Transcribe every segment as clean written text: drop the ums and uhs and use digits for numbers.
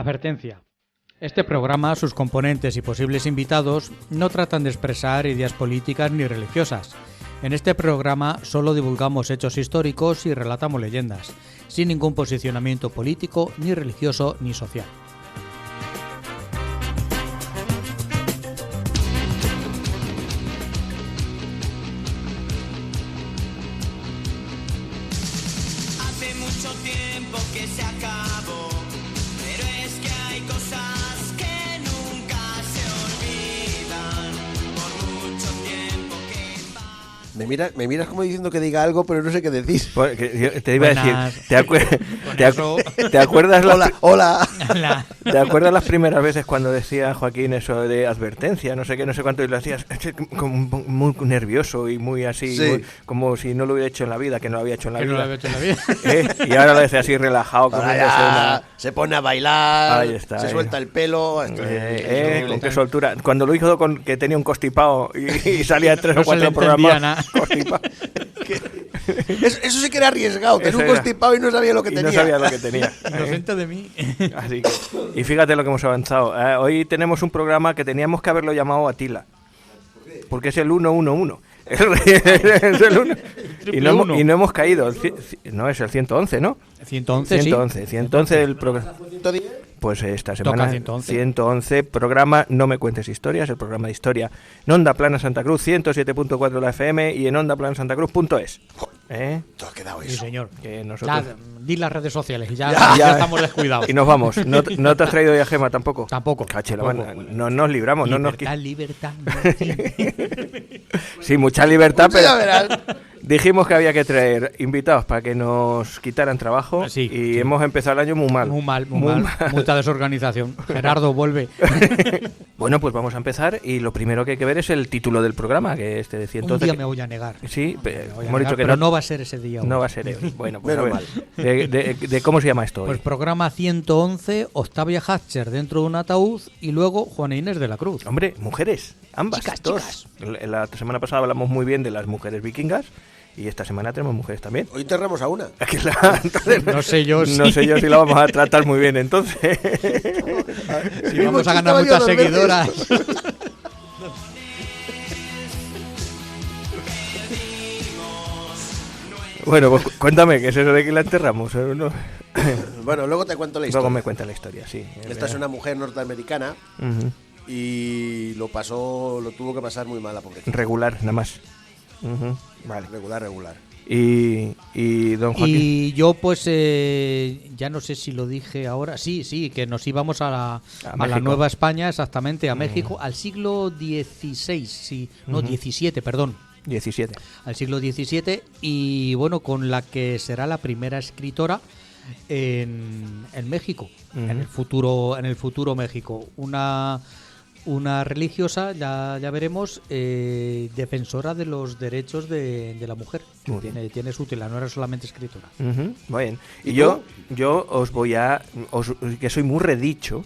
Advertencia. Este programa, sus componentes y posibles invitados no tratan de expresar ideas políticas ni religiosas. En este programa solo divulgamos hechos históricos y relatamos leyendas, sin ningún posicionamiento político, ni religioso, ni social. Hace mucho tiempo que se acabó, pero es que hay cosas que nunca se olvidan, por mucho tiempo que pasa. Me miras como diciendo que diga algo, pero no sé qué decir. Porque te iba a Buenas. decir, eso- ¿te acuerdas Hola. ¿Te acuerdas las primeras veces cuando decía Joaquín eso de advertencia, no sé qué, no sé cuánto, y lo hacías como muy nervioso y muy así, Sí. como si no lo hubiera hecho en la vida, que no lo había hecho en la Que no vida? lo había hecho en la vida. Y ahora lo dice así relajado, Ahora comiéndose ya una... se pone a bailar, Ahí está, se ahí. suelta el pelo. Esto es increíble. Con qué soltura. Cuando lo hizo con que tenía un constipado y salía en 3 No o 4 se le entendía programas nada. constipado. Eso sí que era arriesgado, tener Eso un era. constipado y no sabía lo que Y tenía. no sabía lo que tenía. Inocente de mí. Así que, y fíjate lo que hemos avanzado. Hoy tenemos un programa que teníamos que haberlo llamado Atila. Porque es el 111. Es el 1. Y no hemos caído. No, es el 111, ¿no? 111, 111 del programa. 110. Pues esta semana Toca 111. 111, programa No me cuentes historias, el programa de historia en Onda Plana Santa Cruz, 107.4 de la FM y en ondaplanasantacruz.es. Todo ha quedado Sí, eso. señor. Que nosotros... Ya, di las redes sociales y ya Ya. estamos descuidados. Y nos vamos. ¿No te has traído ya Gema tampoco? Tampoco. Cache la Tampoco. mano. No nos libramos. No nos... Libertad. Sí, mucha libertad, Pues ya pero verás. dijimos que había que traer invitados para que nos quitaran trabajo Sí, y sí. hemos empezado el año muy mal. Muy mal. Mucha desorganización. Gerardo, vuelve. Bueno, pues vamos a empezar y lo primero que hay que ver es el título del programa, que es de Un 111. día me voy a negar. Sí, Me voy a hemos negar, dicho que pero no va a ser ese día. no hoy. va a ser hoy. Bueno, pues a Menos ver, de cómo se llama esto hoy. Pues programa 111, Octavia Hatcher dentro de un ataúd y luego Juana Inés de la Cruz. Hombre, mujeres, ambas, Chicas, dos. La semana pasada hablamos muy bien de las mujeres vikingas y esta semana tenemos mujeres también. Hoy enterramos a una. Entonces, No sé yo no sé yo si la vamos a tratar muy bien entonces. si vamos a ganar Estaba yo muchas 2 veces. seguidoras. Bueno, pues cuéntame, ¿qué es eso de que la enterramos? ¿No? Bueno, luego te cuento la Luego historia. me cuenta la historia, sí. Esta es una mujer norteamericana Ujú. y lo tuvo que pasar muy mal la pobrecita. Regular, nada más. Ujú. Vale. Regular. Y don Joaquín. Y yo pues ya no sé si lo dije ahora. Sí, que nos íbamos a la México. Nueva España, exactamente, a México, al siglo XVI, sí, no, Ujú. 17, perdón. 17. Al siglo XVII y bueno, con la que será la primera escritora en México, Ujú. en el futuro México, una religiosa, ya veremos, defensora de los derechos de la mujer. Muy bien. Tiene su tela, no era solamente escritora. Ujú, muy bien. ¿Y Y yo os voy a... que soy muy redicho.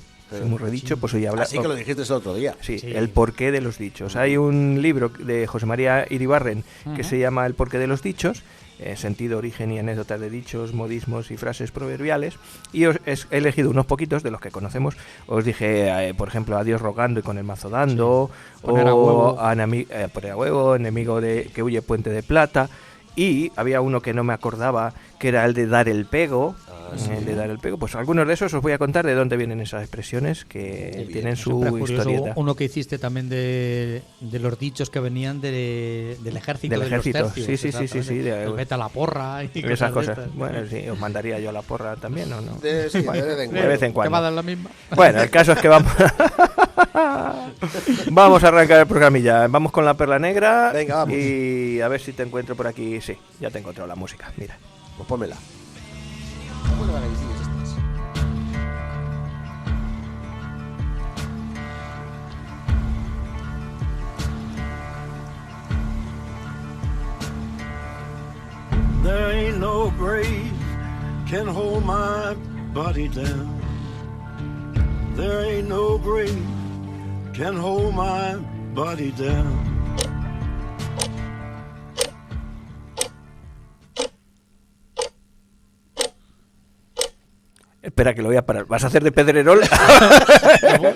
Pues hoy habla... Así que lo dijiste el otro día. Sí, Sí. el porqué de los dichos. Hay un libro de José María Iribarren que se llama El porqué de los dichos, sentido, origen y anécdotas de dichos, modismos y frases proverbiales, y he elegido unos poquitos de los que conocemos. Os dije, por ejemplo, a Dios rogando y con el mazo dando, Poner a o huevo. poner a huevo, enemigo de que huye puente de plata, y había uno que no me acordaba, que era el de dar el pego. El de dar el pego. Pues algunos de esos os voy a contar de dónde vienen esas expresiones que tienen Siempre su es curioso, historieta. uno que hiciste también de los dichos que venían del ejército. Del de los ejército, tercios, sí, exactamente. de- El vete a la porra y Esas cosas. de estas. Bueno, sí, os mandaría yo la porra también, ¿o no? Sí, de vez en De cuando. vez en ¿Te cuando. va a dar la misma? Bueno, el caso es que vamos vamos a arrancar el programilla. Vamos con la perla negra. Venga, vamos. Y a ver si te encuentro por aquí. Sí, ya te he encontrado la música. Mira. Pues pónmela. There ain't no grave can hold my body down. There ain't no grave can hold my body down. Espera, que lo voy a parar. ¿Vas a hacer de Pedrerol?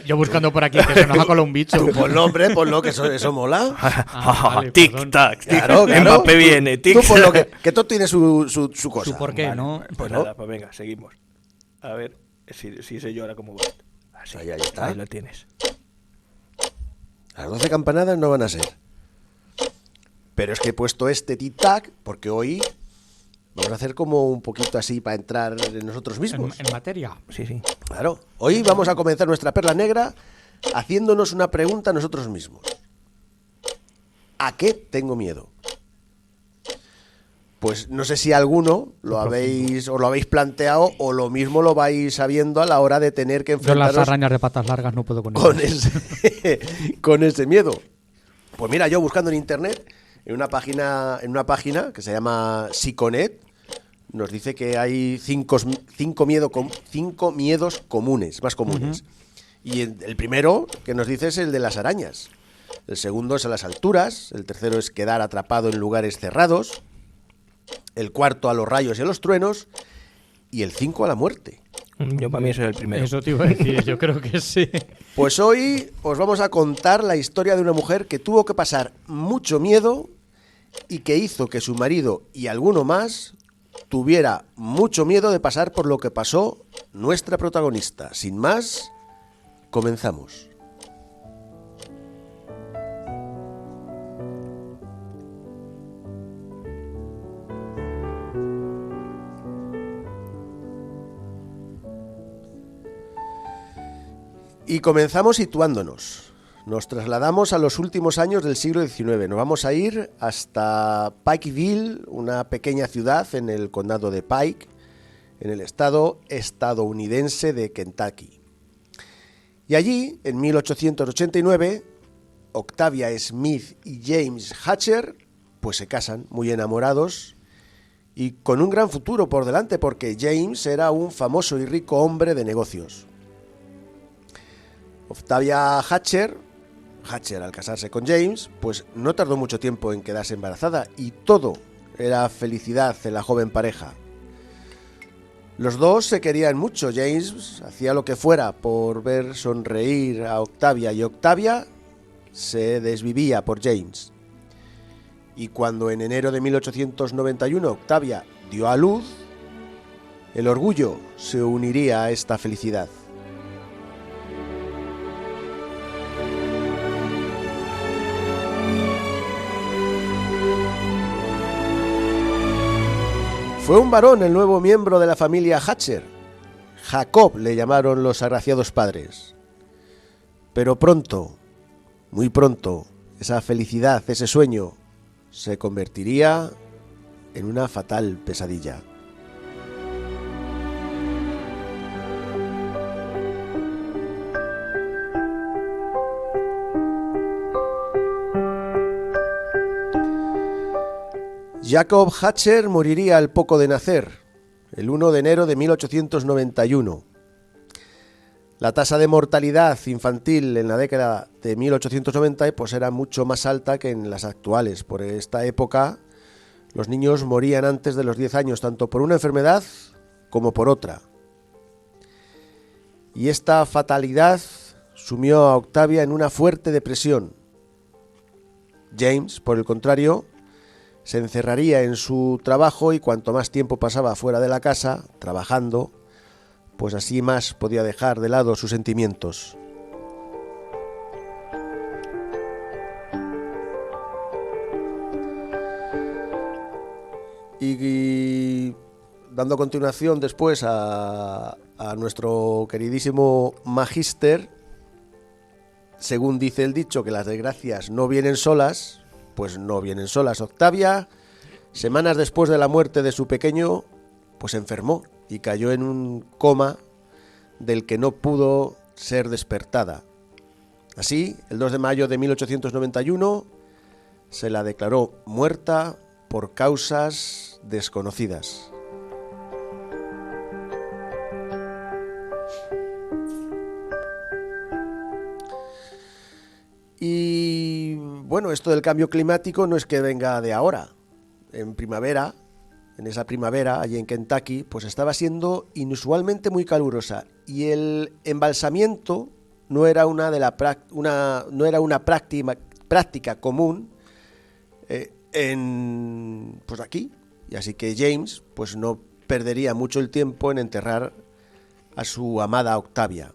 Yo buscando por aquí, que se nos ha colado un bicho. Tú ponlo, hombre, ponlo, que eso mola. Vale, tic, perdón. tac. Claro, claro. Mbappé viene, tic. Tú ponlo, que todo tiene su cosa. ¿Su por qué, Vale, no? Pues nada, pues venga, seguimos. A ver si sé yo ahora cómo va. Así, Ahí está. ahí lo tienes. Las 12 campanadas no van a ser. Pero es que he puesto este tic-tac porque hoy vamos a hacer como un poquito así para entrar en nosotros mismos. En materia. Sí, sí. Claro. Hoy vamos a comenzar nuestra perla negra haciéndonos una pregunta a nosotros mismos. ¿A qué tengo miedo? Pues no sé si alguno os lo habéis planteado o lo mismo lo vais sabiendo a la hora de tener que Yo las enfrentaros arañas de patas largas no puedo con con ellas. con ese miedo. Pues mira, yo buscando en internet, en una página que se llama Psiconet, nos dice que hay cinco miedos comunes, más comunes. Y el primero que nos dice es el de las arañas. El segundo es a las alturas. El tercero es quedar atrapado en lugares cerrados. El cuarto a los rayos y a los truenos. Y el 5 a la muerte. Yo para mí ese es el primero. Eso te iba a decir, yo creo que sí. Pues hoy os vamos a contar la historia de una mujer que tuvo que pasar mucho miedo y que hizo que su marido y alguno más tuviera mucho miedo de pasar por lo que pasó nuestra protagonista. Sin más, comenzamos. Y comenzamos situándonos. Nos trasladamos a los últimos años del siglo XIX. Nos vamos a ir hasta Pikeville, una pequeña ciudad en el condado de Pike, en el estado estadounidense de Kentucky. Y allí, en 1889, Octavia Smith y James Hatcher pues se casan, muy enamorados y con un gran futuro por delante, porque James era un famoso y rico hombre de negocios. Octavia Hatcher, al casarse con James, pues no tardó mucho tiempo en quedarse embarazada y todo era felicidad en la joven pareja. Los dos se querían mucho. James hacía lo que fuera por ver sonreír a Octavia y Octavia se desvivía por James. Y cuando en enero de 1891 Octavia dio a luz, el orgullo se uniría a esta felicidad. Fue un varón el nuevo miembro de la familia Hatcher. Jacob le llamaron los agraciados padres. Pero pronto, muy pronto, esa felicidad, ese sueño, se convertiría en una fatal pesadilla. Jacob Hatcher moriría al poco de nacer, el 1 de enero de 1891. La tasa de mortalidad infantil en la década de 1890 pues era mucho más alta que en las actuales. Por esta época los niños morían antes de los 10 años, tanto por una enfermedad como por otra. Y esta fatalidad sumió a Octavia en una fuerte depresión. James, por el contrario, se encerraría en su trabajo y cuanto más tiempo pasaba fuera de la casa, trabajando, pues así más podía dejar de lado sus sentimientos. Y dando continuación después a nuestro queridísimo magíster, según dice el dicho que las desgracias no vienen solas, pues no vienen solas. Octavia, semanas después de la muerte de su pequeño, pues enfermó y cayó en un coma del que no pudo ser despertada. Así, el 2 de mayo de 1891 se la declaró muerta por causas desconocidas. Y bueno, esto del cambio climático no es que venga de ahora. En primavera en esa primavera, allí en Kentucky, pues estaba siendo inusualmente muy calurosa y el embalsamiento no era una práctica común pues aquí, y así que James pues no perdería mucho el tiempo en enterrar a su amada Octavia.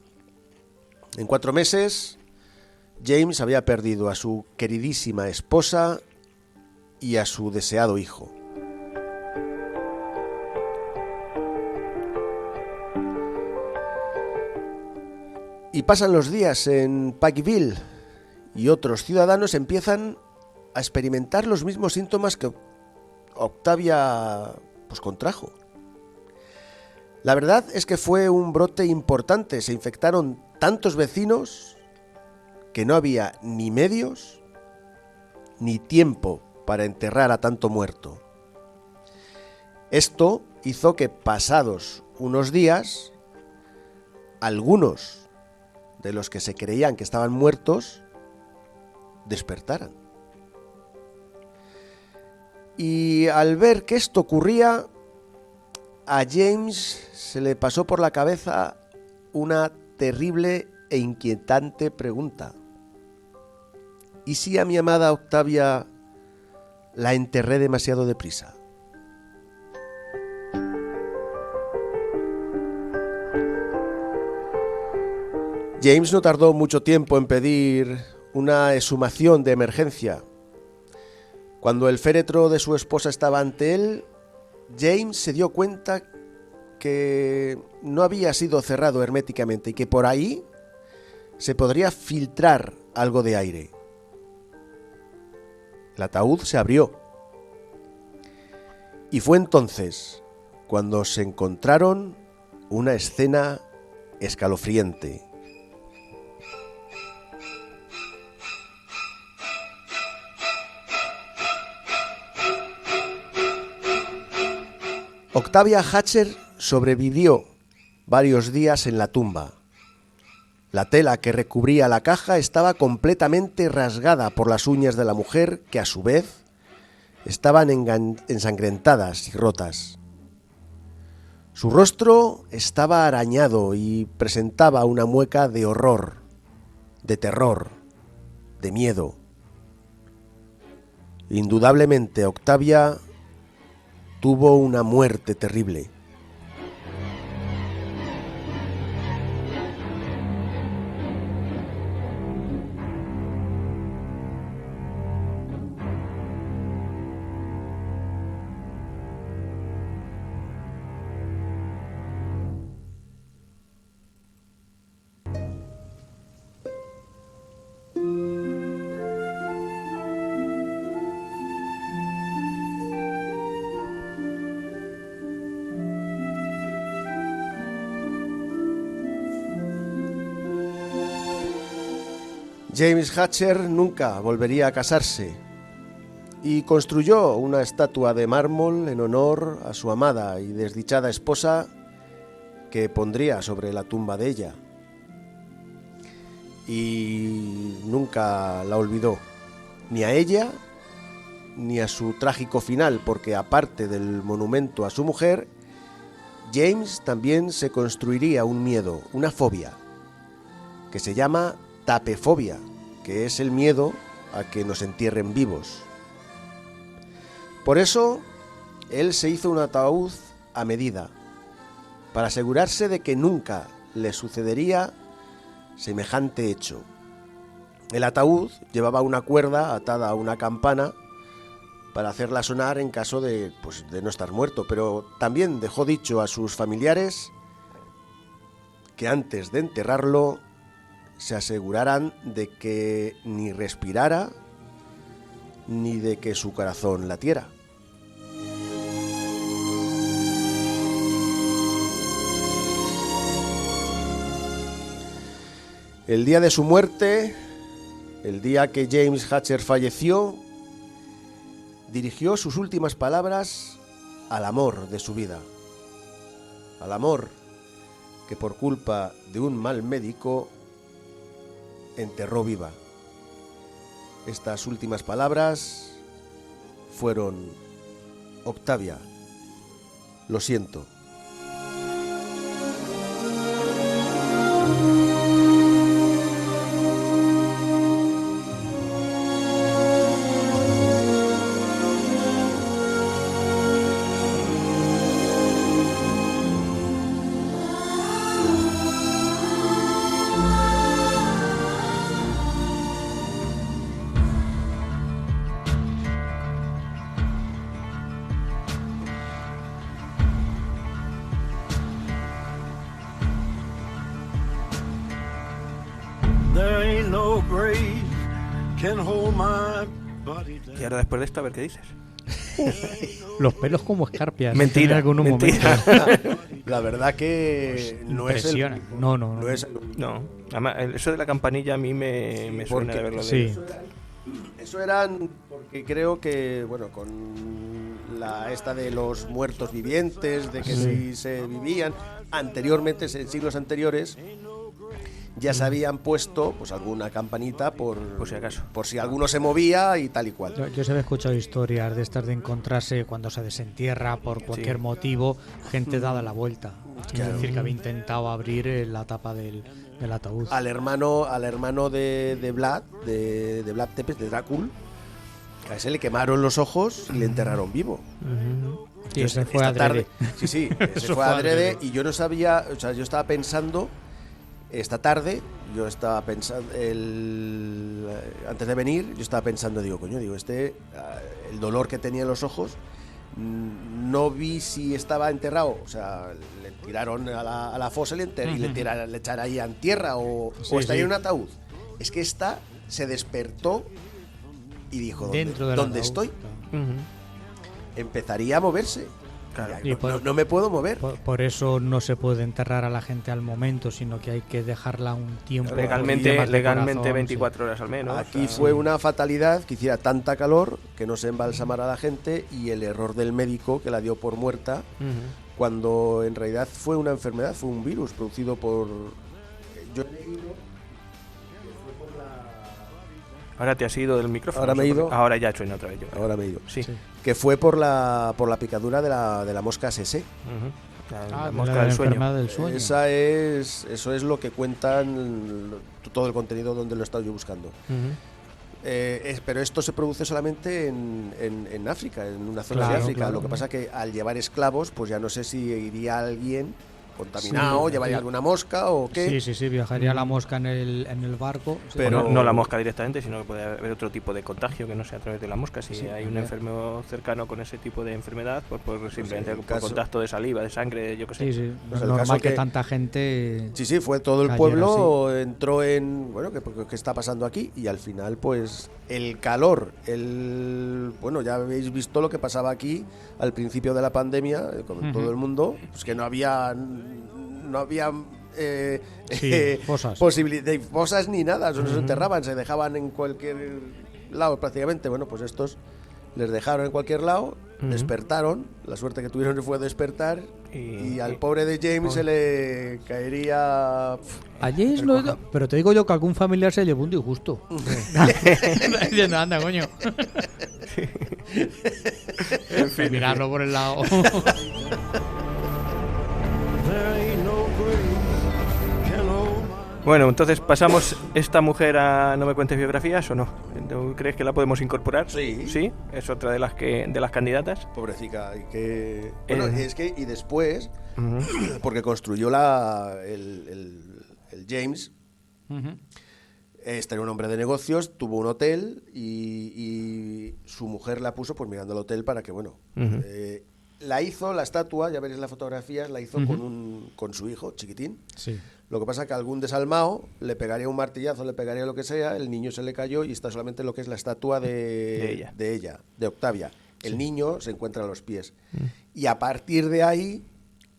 En 4 meses, James había perdido a su queridísima esposa y a su deseado hijo. Y pasan los días en Pikeville y otros ciudadanos empiezan a experimentar los mismos síntomas que Octavia pues contrajo. La verdad es que fue un brote importante, se infectaron tantos vecinos que no había ni medios ni tiempo para enterrar a tanto muerto. Esto hizo que pasados unos días, algunos de los que se creían que estaban muertos despertaran. Y al ver que esto ocurría, a James se le pasó por la cabeza una terrible e inquietante pregunta. ¿Y si a mi amada Octavia la enterré demasiado deprisa? James no tardó mucho tiempo en pedir una exhumación de emergencia. Cuando el féretro de su esposa estaba ante él, James se dio cuenta que no había sido cerrado herméticamente y que por ahí se podría filtrar algo de aire. El ataúd se abrió. Y fue entonces cuando se encontraron una escena escalofriante. Octavia Hatcher sobrevivió varios días en la tumba. La tela que recubría la caja estaba completamente rasgada por las uñas de la mujer, que a su vez estaban ensangrentadas y rotas. Su rostro estaba arañado y presentaba una mueca de horror, de terror, de miedo. Indudablemente, Octavia tuvo una muerte terrible. James Hatcher nunca volvería a casarse y construyó una estatua de mármol en honor a su amada y desdichada esposa que pondría sobre la tumba de ella. Y nunca la olvidó, ni a ella ni a su trágico final, porque aparte del monumento a su mujer, James también se construiría un miedo, una fobia, que se llama tapefobia, que es el miedo a que nos entierren vivos. Por eso, él se hizo un ataúd a medida, para asegurarse de que nunca le sucedería semejante hecho. El ataúd llevaba una cuerda atada a una campana para hacerla sonar en caso de no estar muerto, pero también dejó dicho a sus familiares que antes de enterrarlo se aseguraran de que ni respirara ni de que su corazón latiera. El día de su muerte, el día que James Hatcher falleció, dirigió sus últimas palabras al amor de su vida, al amor que por culpa de un mal médico enterró viva. Estas últimas palabras fueron: Octavia, Lo siento. There ain't no grave can hold my body down. Y ahora después de esto, a ver qué dices. Los pelos como escarpias. Mentira, en algunos mentira. momentos. La verdad que no es el... Impresiona. No. No es, No, además, eso de la campanilla a mí me suena porque- de haberlo Sí. leído. Eso eran porque creo que, bueno, con la esta de los muertos vivientes, de que si se vivían, anteriormente, en siglos anteriores, ya se habían puesto pues alguna campanita por si acaso. por si alguno se movía y tal y cual. Yo se había escuchado historias de estas de encontrarse cuando se desentierra por cualquier motivo, gente dada la vuelta. Claro. Es decir, que había intentado abrir la tapa del ataúd. Al hermano de Vlad, de Vlad Tepes, de Drácula, a ese le quemaron los ojos y le enterraron vivo. Sí, ese fue Esta adrede. tarde, sí, ese Eso fue fue adrede adrede. y yo no sabía, o sea, yo estaba pensando esta tarde, antes de venir, yo estaba pensando, digo, coño, el dolor que tenía en los ojos, no vi si estaba enterrado, o sea, le tiraron a la fosa y le echaron ahí en tierra o está ahí en un ataúd. Es que esta se despertó y dijo, Dentro del ¿dónde ataúd. estoy? Empezaría a moverse. Claro. Ya, Y por- no me puedo mover. Por eso no se puede enterrar a la gente al momento, sino que hay que dejarla un tiempo. Legalmente, problemas de legalmente corazón, 24 horas al menos. Aquí o sea, fue una fatalidad que hiciera tanta calor que no se embalsamara a la gente y el error del médico que la dio por muerta Ujú. cuando en realidad fue una enfermedad, fue un virus producido por... Yo he leído Ahora te has ido del micrófono. Ahora me he ido. Ahora ya suena otra vez. Yo creo. ahora me he ido, Sí. Sí. que fue por la picadura de la mosca SS. Ujú. La Ah, de mosca la del sueño. enfermedad del sueño. Eso es lo que cuentan todo el contenido donde lo he estado yo buscando. Ujú. Pero esto se produce solamente en África, en una zona Claro, de África. claro. Lo que pasa que al llevar esclavos, pues ya no sé si iría alguien contaminado, Sí, llevaría sí. alguna mosca o qué. Sí, viajaría la mosca en el barco. Sí. Pero- No la mosca directamente, sino que puede haber otro tipo de contagio que no sea a través de la mosca. Si hay un enfermo cercano con ese tipo de enfermedad, pues simplemente en por caso- contacto de saliva, de sangre, yo qué sé. Sí. Pues Es el caso normal que que- tanta gente. Sí, fue todo el Cayera, pueblo, entró en, bueno, ¿qué está pasando aquí? Y al final, pues, el calor, bueno, ya habéis visto lo que pasaba aquí al principio de la pandemia, con todo el mundo, pues que no había Sí, fosas. fosas ni nada, no se enterraban, se dejaban en cualquier lado prácticamente. Bueno, pues estos les dejaron en cualquier lado, despertaron, la suerte que tuvieron fue despertar y al pobre de James se le caería... Allí es lo. Pero te digo yo que algún familiar se llevó un disgusto. Diciendo, anda, coño. Mirarlo por el lado. There ain't no grave can hold my Bueno, entonces pasamos esta mujer a No me cuentes biografías o no. ¿Tú crees que la podemos incorporar? Sí. Sí, es otra de las candidatas. Pobrecita, y que... Bueno, Eh. es que, y después, Ujú. porque construyó el James, este era un hombre de negocios, tuvo un hotel y su mujer la puso pues mirando el hotel para que, bueno, Ujú. la hizo, la estatua, ya veréis las fotografías, la hizo con su hijo, chiquitín. Sí. Lo que pasa que algún desalmado le pegaría un martillazo, le pegaría lo que sea, el niño se le cayó y está solamente lo que es la estatua de ella, de Octavia. El niño se encuentra a los pies. Y a partir de ahí,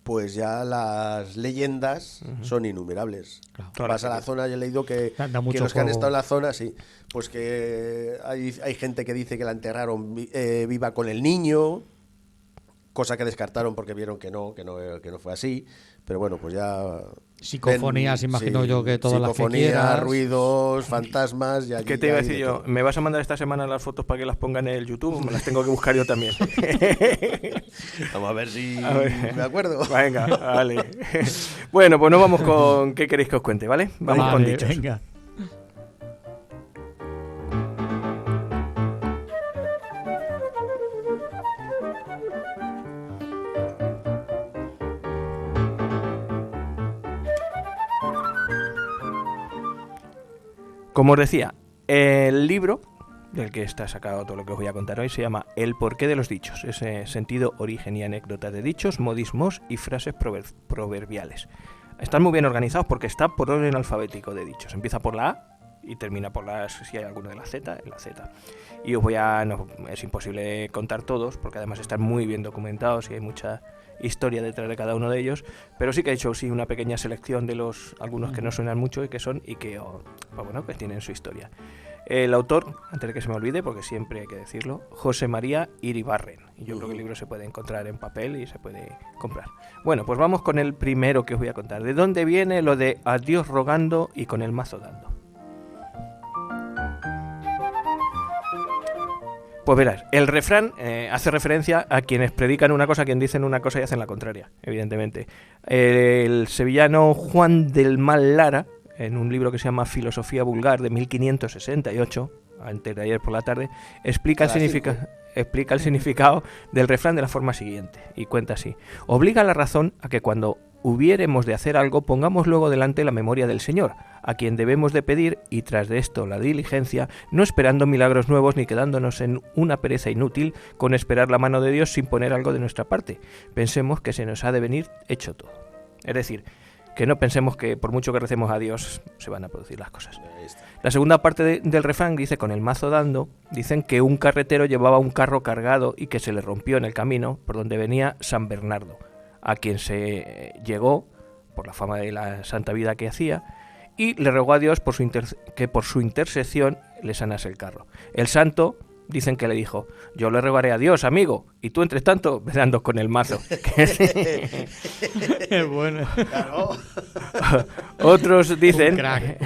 pues ya las leyendas son innumerables. Claro. Vas a la zona, yo he leído que, Da que mucho los que han juego. estado en la zona, sí, pues que hay gente que dice que la enterraron viva con el niño. cosa que descartaron porque vieron que no fue así, pero bueno, pues ya... Psicofonías, imagino sí, yo que todas las que quieras. ruidos, fantasmas... Ya, ¿Qué te iba a decir yo? ¿Me vas a mandar esta semana las fotos para que las pongan en el YouTube? Me las tengo que buscar yo también. Vamos a ver si ver. me acuerdo. Venga, vale. Bueno, pues nos vamos con qué queréis que os cuente, ¿vale? Vamos con Vale, dichos. venga. Como os decía, el libro del que está sacado todo lo que os voy a contar hoy se llama El porqué de los dichos. Es sentido, origen y anécdota de dichos, modismos y frases proverbiales. Están muy bien organizados porque está por orden alfabético de dichos. Empieza por la A y termina por la, si hay alguno de la Z, en la Z. Y os voy a... No, es imposible contar todos porque además están muy bien documentados y hay mucha historia detrás de cada uno de ellos, pero sí que he hecho sí una pequeña selección de algunos que no suenan mucho y que son y que, pues bueno, que tienen su historia. El autor, antes de que se me olvide, porque siempre hay que decirlo, José María Iribarren. Y yo creo que el libro se puede encontrar en papel y se puede comprar. Bueno, pues vamos con el primero que os voy a contar. ¿De dónde viene lo de a Dios rogando y con el mazo dando? Pues verás, el refrán hace referencia a quienes predican una cosa, a quien dicen una cosa y hacen la contraria, evidentemente. El sevillano Juan del Mal Lara, en un libro que se llama Filosofía Vulgar de 1568, antes de ayer por la tarde, explica el significado del refrán de la forma siguiente, y cuenta así: obliga a la razón a que cuando hubiéremos de hacer algo, pongamos luego delante la memoria del Señor, a quien debemos de pedir, y tras de esto la diligencia, no esperando milagros nuevos ni quedándonos en una pereza inútil con esperar la mano de Dios sin poner algo de nuestra parte. Pensemos que se nos ha de venir hecho todo. Es decir, que no pensemos que por mucho que recemos a Dios se van a producir las cosas. La segunda parte del refrán dice: con el mazo dando, dicen que un carretero llevaba un carro cargado y que se le rompió en el camino por donde venía San Bernardo, a quien se llegó por la fama de la santa vida que hacía, y le rogó a Dios que por su intercesión le sanase el carro. El santo, dicen que le dijo: yo le rogaré a Dios, amigo, y tú entre tanto ve dando con el mazo. Bueno. Claro. Otros dicen, Un crack.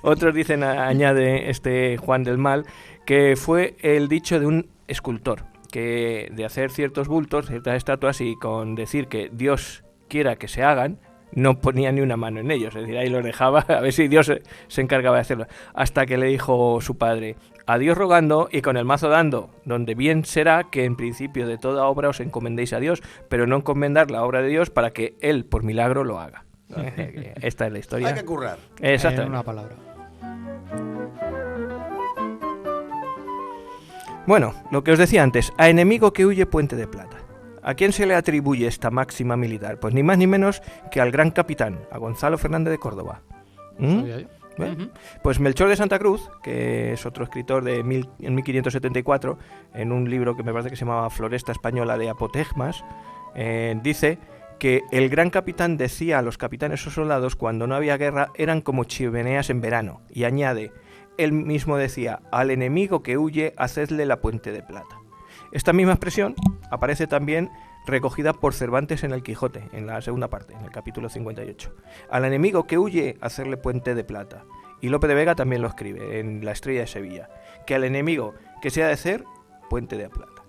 otros dicen, añade este Juan del Mal, que fue el dicho de un escultor, que de hacer ciertos bultos, ciertas estatuas, y con decir que Dios quiera que se hagan, no ponía ni una mano en ellos. Es decir, ahí los dejaba a ver si Dios se encargaba de hacerlo. Hasta que le dijo su padre: a Dios rogando y con el mazo dando, donde bien será que en principio de toda obra os encomendéis a Dios, pero no encomendar la obra de Dios para que Él por milagro lo haga. Esta es la historia. Hay que currar. Exactamente. En una palabra. Bueno, lo que os decía antes, a enemigo que huye, puente de plata. ¿A quién se le atribuye esta máxima militar? Pues ni más ni menos que al gran capitán, a Gonzalo Fernández de Córdoba. Sabía yo. ¿Ven? Pues Melchor de Santa Cruz, que es otro escritor en 1574, en un libro que me parece que se llamaba Floresta Española de Apotegmas, dice que el gran capitán decía a los capitanes o soldados cuando no había guerra eran como chimeneas en verano, y añade: él mismo decía: al enemigo que huye, hacedle la puente de plata. Esta misma expresión aparece también recogida por Cervantes en el Quijote, en la segunda parte, en el capítulo 58. Al enemigo que huye, hacerle puente de plata. Y Lope de Vega también lo escribe en La Estrella de Sevilla, que al enemigo que se ha de hacer, puente de plata.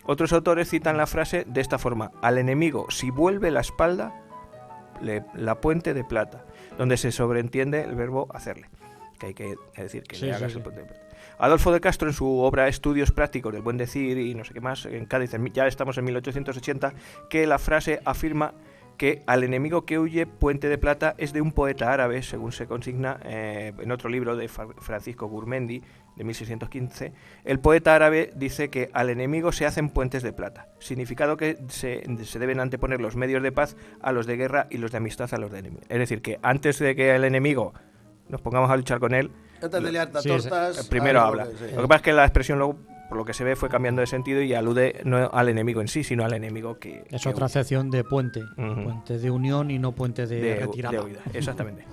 Otros autores citan la frase de esta forma: al enemigo, si vuelve la espalda, la puente de plata, donde se sobreentiende el verbo hacerle, que hay que decir que le hagas el puente de plata. Adolfo de Castro, en su obra Estudios prácticos del buen decir y no sé qué más, en Cádiz, ya estamos en 1880, que la frase afirma que al enemigo que huye, puente de plata, es de un poeta árabe, según se consigna en otro libro de Francisco Gurmendi, de 1615. El poeta árabe dice que al enemigo se hacen puentes de plata, significado que se deben anteponer los medios de paz a los de guerra y los de amistad a los de enemigo. Es decir, que antes de que el enemigo nos pongamos a luchar con él, Antes de liar tortas, primero habla. Sí. Lo que pasa es que la expresión luego, por lo que se ve, fue cambiando de sentido y alude no al enemigo en sí, sino al enemigo que... Es otra acepción de puente. Ujú. Puente de unión y no puente de retirada. de huida. Exactamente.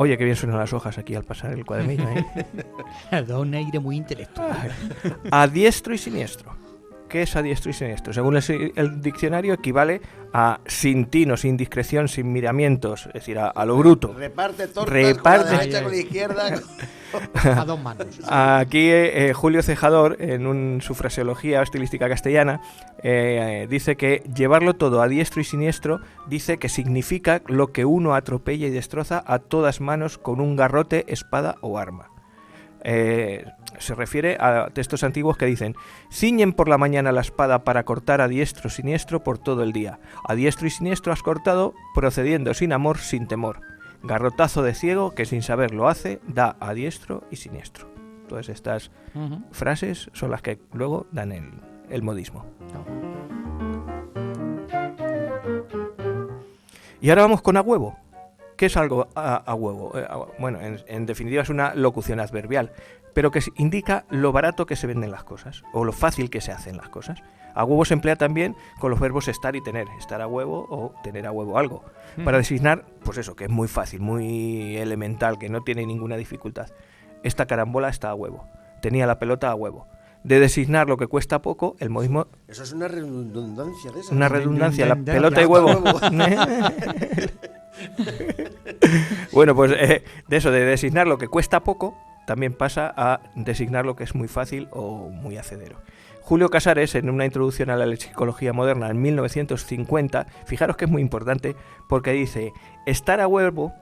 Oye, qué bien suenan las hojas aquí al pasar el cuadernillo, ¿eh? Da un aire muy intelectual. A diestro y siniestro. ¿Qué es a diestro y siniestro? Según el diccionario, equivale a sin tino, sin discreción, sin miramientos, es decir, a lo bruto. Reparte tortas Reparte- con la derecha, con la izquierda. A dos manos. Aquí Julio Cejador, en su fraseología estilística castellana, dice que llevarlo todo a diestro y siniestro, dice que significa lo que uno atropella y destroza a todas manos con un garrote, espada o arma. Se refiere a textos antiguos que dicen: ciñen por la mañana la espada para cortar a diestro y siniestro por todo el día. A diestro y siniestro has cortado, procediendo sin amor, sin temor. Garrotazo de ciego que sin saber lo hace, da a diestro y siniestro. Todas estas frases son las que luego dan el modismo. Y ahora vamos con a huevo. ¿Qué es algo a huevo? Bueno, en definitiva es una locución adverbial, pero que indica lo barato que se venden las cosas, o lo fácil que se hacen las cosas. A huevo se emplea también con los verbos estar y tener, estar a huevo o tener a huevo algo, para designar, pues eso, que es muy fácil, muy elemental, que no tiene ninguna dificultad. Esta carambola está a huevo, tenía la pelota a huevo. De designar lo que cuesta poco, el modismo... Eso es una redundancia de esa. Una redundancia, la pelota y huevo. Bueno, pues de eso, de designar lo que cuesta poco, también pasa a designar lo que es muy fácil o muy hacedero. Julio Casares, en una introducción a la lexicología moderna en 1950, fijaros que es muy importante, porque dice: estar a huevo,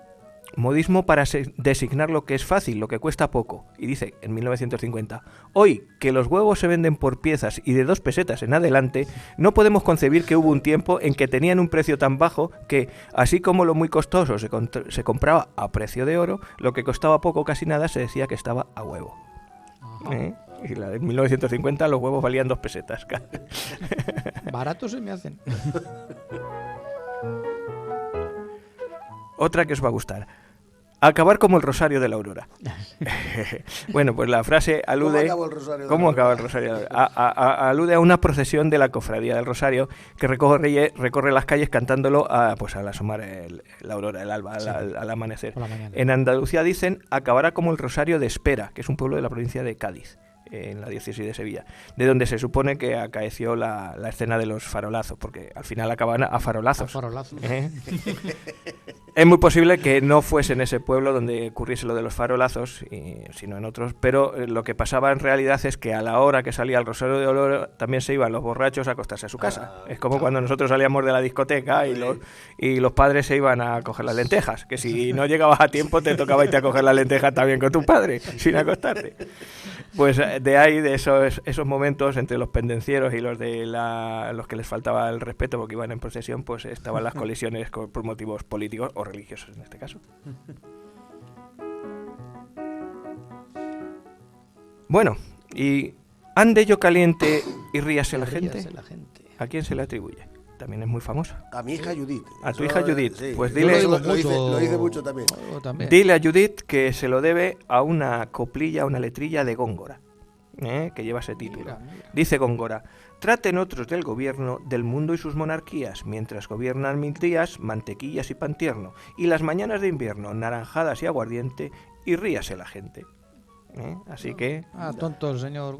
modismo para designar lo que es fácil, lo que cuesta poco. Y dice, en 1950, hoy que los huevos se venden por piezas y de 2 pesetas en adelante, no podemos concebir que hubo un tiempo en que tenían un precio tan bajo que, así como lo muy costoso se compraba a precio de oro, lo que costaba poco, casi nada, se decía que estaba a huevo. Y la de 1950 los huevos valían 2 pesetas. Baratos se me hacen. Otra que os va a gustar: acabar como el rosario de la aurora. Bueno, pues la frase alude... ¿Cómo acaba el rosario de la aurora? Alude a una procesión de la cofradía del Rosario que recorre las calles cantándolo pues al asomar la aurora, el alba, sí, al amanecer. En Andalucía dicen: acabará como el rosario de Espera, que es un pueblo de la provincia de Cádiz, en la diócesis de Sevilla, de donde se supone que acaeció la escena de los farolazos, porque al final acaban a farolazos. Es muy posible que no fuese en ese pueblo donde ocurriese lo de los farolazos, sino en otros, pero lo que pasaba en realidad es que a la hora que salía el Rosario de Oro también se iban los borrachos a acostarse a su casa. Es como cuando nosotros salíamos de la discoteca y los padres se iban a coger las lentejas, que si no llegabas a tiempo te tocaba irte a coger las lentejas también con tu padre, sin acostarte. Pues de ahí, de esos momentos entre los pendencieros y los que les faltaba el respeto porque iban en procesión, pues estaban las colisiones por motivos políticos o religiosos en este caso. Bueno, y ande yo caliente y ríase la gente. ¿A quién se le atribuye? También es muy famosa. A mi hija Judith. A tu hija Judith. Sí. Pues dile, lo dice mucho también. Dile a Judith que se lo debe a una coplilla, una letrilla de Góngora, que lleva ese título. Dice Góngora: traten otros del gobierno del mundo y sus monarquías, mientras gobiernan mis días, mantequillas y pan tierno, y las mañanas de invierno, naranjadas y aguardiente, y ríase la gente. Así que... tonto el señor.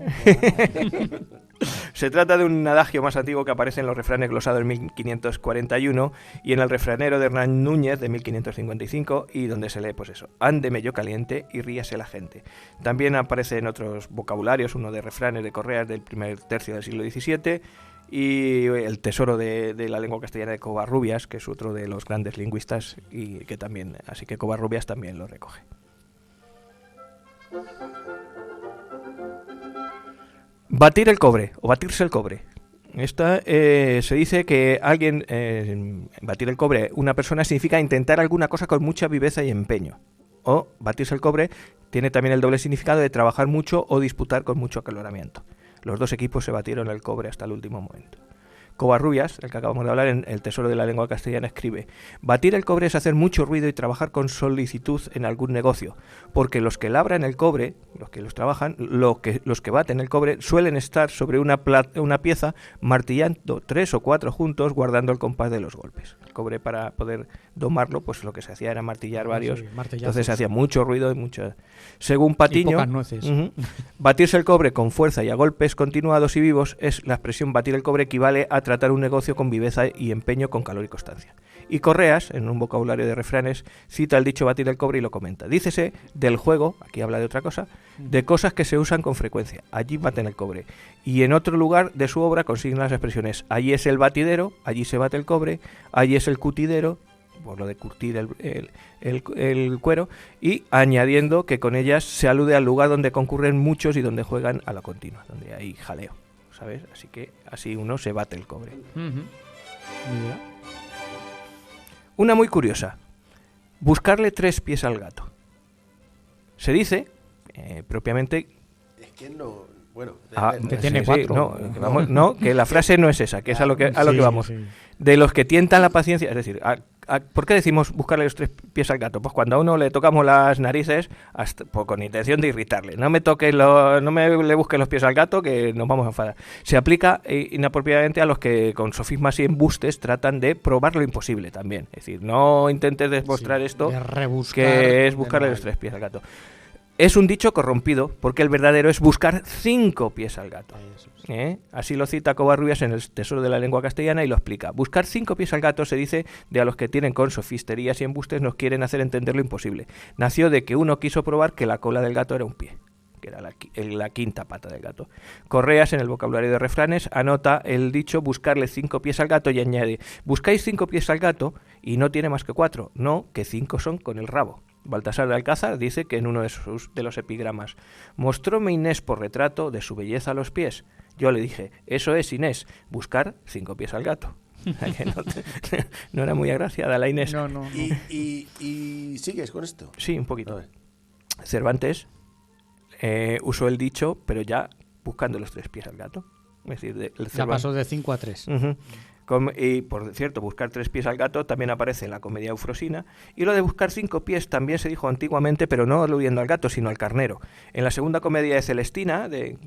Se trata de un adagio más antiguo que aparece en los refranes glosados en 1541 y en el refranero de Hernán Núñez de 1555, y donde se lee pues eso: ándeme yo caliente y ríase la gente. También aparece en otros vocabularios, uno de refranes de Correas del primer tercio del siglo XVII, y el tesoro de la lengua castellana de Covarrubias, que es otro de los grandes lingüistas, y que también, así que Covarrubias también lo recoge. Batir el cobre o batirse el cobre. Se dice que batir el cobre, una persona, significa intentar alguna cosa con mucha viveza y empeño. O batirse el cobre tiene también el doble significado de trabajar mucho o disputar con mucho acaloramiento. Los dos equipos se batieron el cobre hasta el último momento. Covarrubias, el que acabamos de hablar en El tesoro de la lengua castellana, escribe: batir el cobre es hacer mucho ruido y trabajar con solicitud en algún negocio, porque los que labran el cobre, los que los trabajan, los que baten el cobre, suelen estar sobre una pieza martillando 3 o 4 juntos, guardando el compás de los golpes. El cobre, para poder domarlo, pues lo que se hacía era martillar varios, entonces se hacía mucho ruido y mucho... Según Patiño, y pocas nueces. Batirse el cobre con fuerza y a golpes continuados y vivos es la expresión batir el cobre equivale a tratar un negocio con viveza y empeño, con calor y constancia. Y Correas, en un vocabulario de refranes, cita el dicho batir el cobre y lo comenta. Dícese del juego, aquí habla de otra cosa, de cosas que se usan con frecuencia. Allí baten el cobre. Y en otro lugar de su obra consigna las expresiones: allí es el batidero, allí se bate el cobre, allí es el cutidero, por lo de curtir el cuero, y añadiendo que con ellas se alude al lugar donde concurren muchos y donde juegan a la continua, donde hay jaleo, ¿sabes? Así que así uno se bate el cobre. Una muy curiosa: buscarle 3 pies al gato. Se dice, propiamente... Es que no... Bueno, que tiene 4. Que la frase no es esa, que es a lo que vamos. Sí. De los que tientan la paciencia, es decir, ¿por qué decimos buscarle los 3 pies al gato? Pues cuando a uno le tocamos las narices con intención de irritarle. No me le busques los pies al gato, que nos vamos a enfadar. Se aplica inapropiadamente a los que con sofismas y embustes tratan de probar lo imposible también. Es decir, no intentes demostrar esto, que es buscarle los 3 pies al gato. Es un dicho corrompido, porque el verdadero es buscar 5 pies al gato. Así lo cita Covarrubias en El tesoro de la lengua castellana y lo explica. Buscar 5 pies al gato se dice de a los que tienen con sofisterías y embustes nos quieren hacer entender lo imposible. Nació de que uno quiso probar que la cola del gato era un pie, que era la quinta pata del gato. Correas, en el vocabulario de refranes, anota el dicho buscarle 5 pies al gato y añade: buscáis 5 pies al gato y no tiene más que 4, no, que 5 son con el rabo. Baltasar de Alcázar dice que en uno de los epigramas: mostróme Inés por retrato de su belleza a los pies. Yo le dije: eso es, Inés, buscar 5 pies al gato. No era muy agraciada la Inés. No. ¿Y sigues con esto? Sí, un poquito. Cervantes usó el dicho, pero ya buscando los 3 pies al gato. Es decir, ya pasó de 5 a 3. Y por cierto, buscar 3 pies al gato también aparece en la comedia Eufrosina, y lo de buscar 5 pies también se dijo antiguamente, pero no aludiendo al gato, sino al carnero. En la segunda comedia de Celestina, de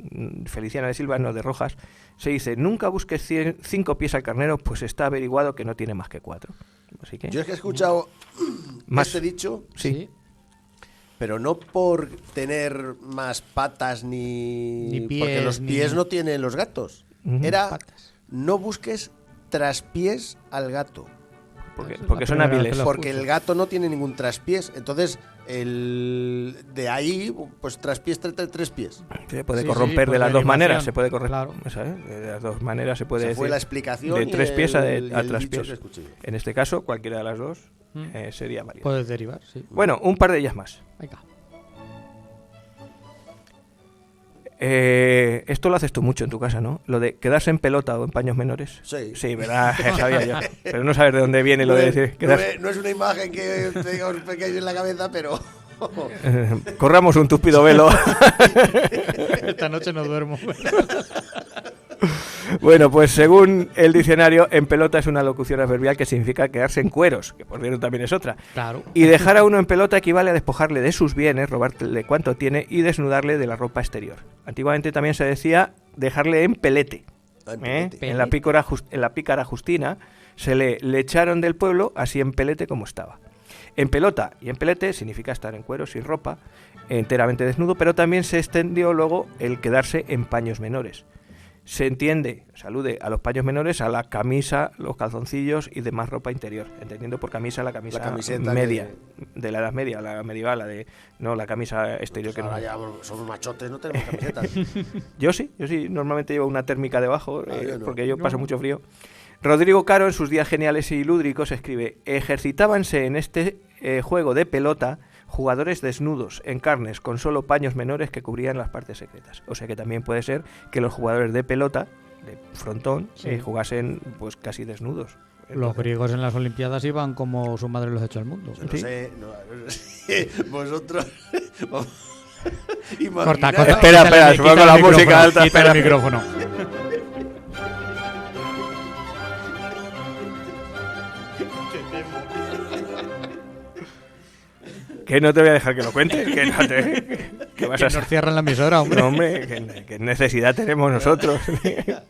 Feliciana de Silva, no de Rojas, se dice: nunca busques 5 pies al carnero, pues está averiguado que no tiene más que 4. Así que, yo es que he escuchado este dicho, sí, pero no por tener más patas ni pies, porque los pies no tienen los gatos. Era patas. No busques traspiés al gato. Porque son hábiles. Porque el gato no tiene ningún traspiés. Entonces, de ahí, pues traspiés, 3 pies. Se puede corromper de las dos maneras. Se puede correr. Claro. ¿Sabes? De las dos maneras se puede decir. Fue la explicación de 3 pies a traspiés. En este caso, cualquiera de las dos sería válido. Puedes derivar, sí. Bueno, un par de ellas más. Venga. Esto lo haces tú mucho en tu casa, ¿no? Lo de quedarse en pelota o en paños menores. Sí, ¿verdad? Sabía yo. Pero no sabes de dónde viene lo de decir quedarse. No es una imagen que tengáis en la cabeza, pero... Corramos un tupido velo. Esta noche no duermo. Bueno, pues según el diccionario, en pelota es una locución adverbial que significa quedarse en cueros, que por cierto también es otra. Claro. Y dejar a uno en pelota equivale a despojarle de sus bienes, robarle cuanto tiene y desnudarle de la ropa exterior. Antiguamente también se decía dejarle en pelete. En la pícara Justina se le echaron del pueblo así en pelete como estaba. En pelota y en pelete significa estar en cueros, sin ropa, enteramente desnudo, pero también se extendió luego el quedarse en paños menores. Se entiende, se alude a los paños menores, a la camisa, los calzoncillos y demás ropa interior, entendiendo por camisa la camiseta media, de la Edad Media, la medieval, la camisa exterior. Pues que ahora ya somos machotes, no tenemos camisetas. Yo sí, normalmente llevo una térmica debajo, porque yo paso mucho frío. Rodrigo Caro, en sus días geniales y lúdricos, escribe: ejercitábanse en este juego de pelota jugadores desnudos, en carnes, con solo paños menores que cubrían las partes secretas. O sea que también puede ser que los jugadores de pelota, de frontón, jugasen pues casi desnudos. Los griegos en las Olimpiadas iban como su madre los echó al mundo. No sé, vosotros... Corta. Espera, supongo la música alta. Quita el micrófono. Que no te voy a dejar que lo cuentes. Que vas Que a nos cierran la emisora, hombre. No, hombre, ¿qué necesidad tenemos nosotros?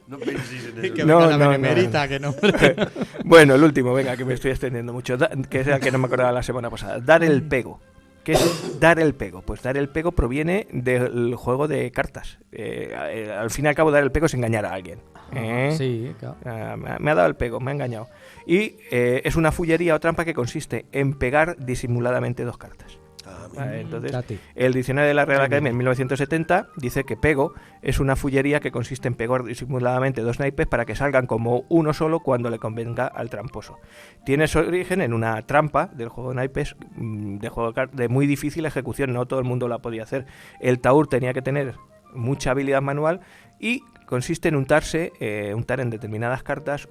No penséis en eso. Que No, venga la no, benemerita, que no, hombre. Bueno, el último, venga, que me estoy extendiendo mucho. Que es el que no me acordaba la semana pasada. Dar el pego. ¿Qué es dar el pego? Pues dar el pego proviene del juego de cartas. Al fin y al cabo, dar el pego es engañar a alguien. Sí, claro. Me ha dado el pego, me ha engañado. Y es una fullería o trampa que consiste en pegar disimuladamente dos cartas. Vale, entonces, Date. el diccionario de la Real Academia en 1970 dice que pego es una fullería que consiste en pegar disimuladamente dos naipes para que salgan como uno solo cuando le convenga al tramposo. Tiene su origen en una trampa del juego de naipes de muy difícil ejecución, no todo el mundo la podía hacer. El taur tenía que tener mucha habilidad manual y consiste en untar en determinadas cartas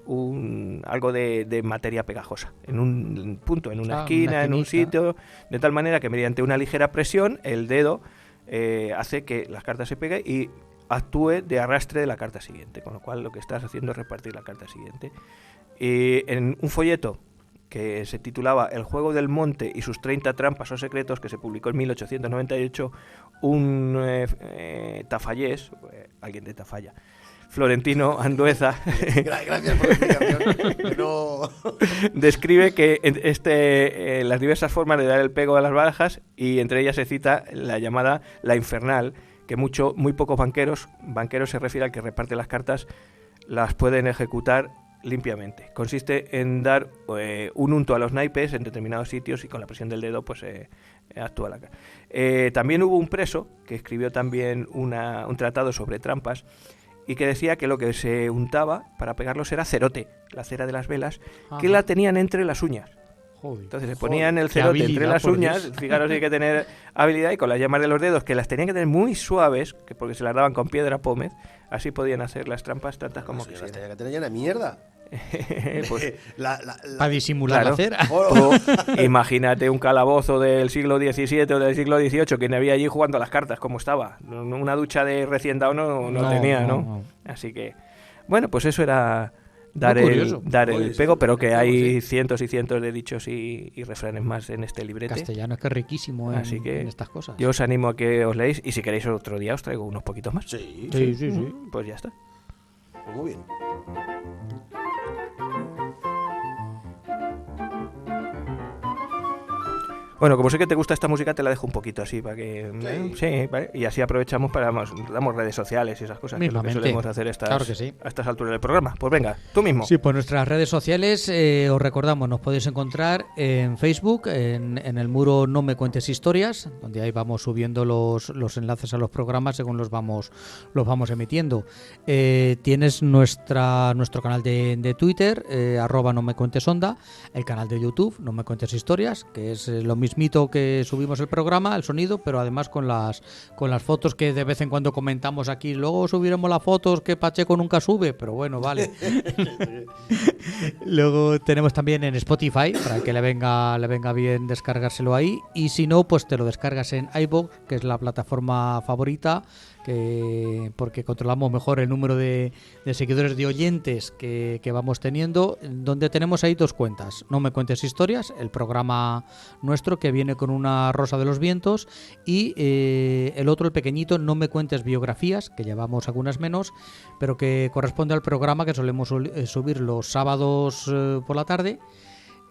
algo de materia pegajosa, en un punto, en una esquina, en un sitio, de tal manera que mediante una ligera presión el dedo hace que las cartas se peguen y actúe de arrastre de la carta siguiente, con lo cual lo que estás haciendo es repartir la carta siguiente. En un folleto que se titulaba El juego del monte y sus 30 trampas o secretos, que se publicó en 1898, un tafallés, alguien de Tafalla, Florentino Andueza, Gracias por la explicación. Que no... describe que las diversas formas de dar el pego a las barajas, y entre ellas se cita la llamada la infernal, que muy pocos banqueros se refiere al que reparte las cartas, las pueden ejecutar limpiamente. Consiste en dar un unto a los naipes en determinados sitios y con la presión del dedo pues actúa la carta. También hubo un preso que escribió también un tratado sobre trampas y que decía que lo que se untaba para pegarlos era cerote, la cera de las velas, que la tenían entre las uñas. Joder. Entonces se ponían el qué cerote habilidad, entre las por uñas, Dios. fijaros, hay que tener habilidad, y con las yemas de los dedos, que las tenían que tener muy suaves, porque se las daban con piedra pómez, así podían hacer las trampas tantas como Eso ya las quisieran. tenía que tener llena de mierda. Pues, Para disimular Claro. la cera. Oh, imagínate un calabozo del siglo XVII o del siglo XVIII que había allí jugando a las cartas, como estaba. Una ducha de recién dado no tenía, ¿no? Así que, bueno, pues eso era dar Muy curioso. el pego, pero que hay cientos y cientos de dichos y refranes más en este librete. Castellano es que es riquísimo Así que en estas cosas. Yo os animo a que os leáis, y si queréis otro día os traigo unos poquitos más. sí, Sí. Pues ya está. pues muy bien. Bueno, como sé que te gusta esta música, te la dejo un poquito así para que... Sí, ¿vale? Y así aprovechamos para... Damos redes sociales y esas cosas, que es lo que Mismamente. solemos hacer Claro que sí. a estas alturas del programa. Pues venga, tú mismo. Sí, pues nuestras redes sociales, os recordamos, nos podéis encontrar en Facebook, en el muro No Me Cuentes Historias, donde ahí vamos subiendo los enlaces a los programas según los vamos emitiendo. Tienes nuestro canal de Twitter, @No Me Cuentes Onda, el canal de YouTube, No Me Cuentes Historias, que es lo mismito que subimos el programa, el sonido, pero además con las fotos que de vez en cuando comentamos aquí. Luego subiremos las fotos que Pacheco nunca sube, pero bueno, vale. Luego tenemos también en Spotify, para que le venga bien descargárselo ahí, y si no, pues te lo descargas en iVoox, que es la plataforma favorita, porque controlamos mejor el número de seguidores, de oyentes que vamos teniendo, donde tenemos ahí dos cuentas: No Me Cuentes Historias, el programa nuestro que viene con una rosa de los vientos, y el otro, el pequeñito, No Me Cuentes Biografías, que llevamos algunas menos, pero que corresponde al programa que solemos subir los sábados por la tarde,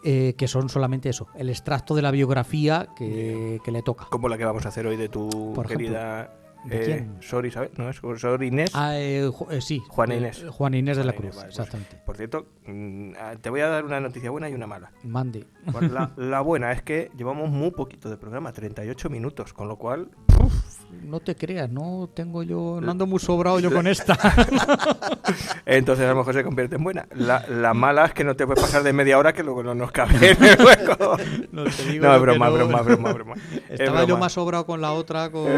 que son solamente eso, el extracto de la biografía que le toca. Como la que vamos a hacer hoy de tu Por ejemplo. querida... ¿De quién? Sor Isabel, ¿no es? Sor Inés. Sí. Juana Inés. Juana Inés de la Juana Cruz, Inés, vale, pues, exactamente. Por cierto, te voy a dar una noticia buena y una mala. Mande. Pues la buena es que llevamos muy poquito de programa, 38 minutos, con lo cual... No te creas, no ando muy sobrado yo con esta. Entonces a lo mejor se convierte en buena. La mala es que no te puedes pasar de media hora, que luego no nos cabe en el hueco. No, te digo No, yo es broma, que no. broma. Estaba yo más sobrado con la otra, con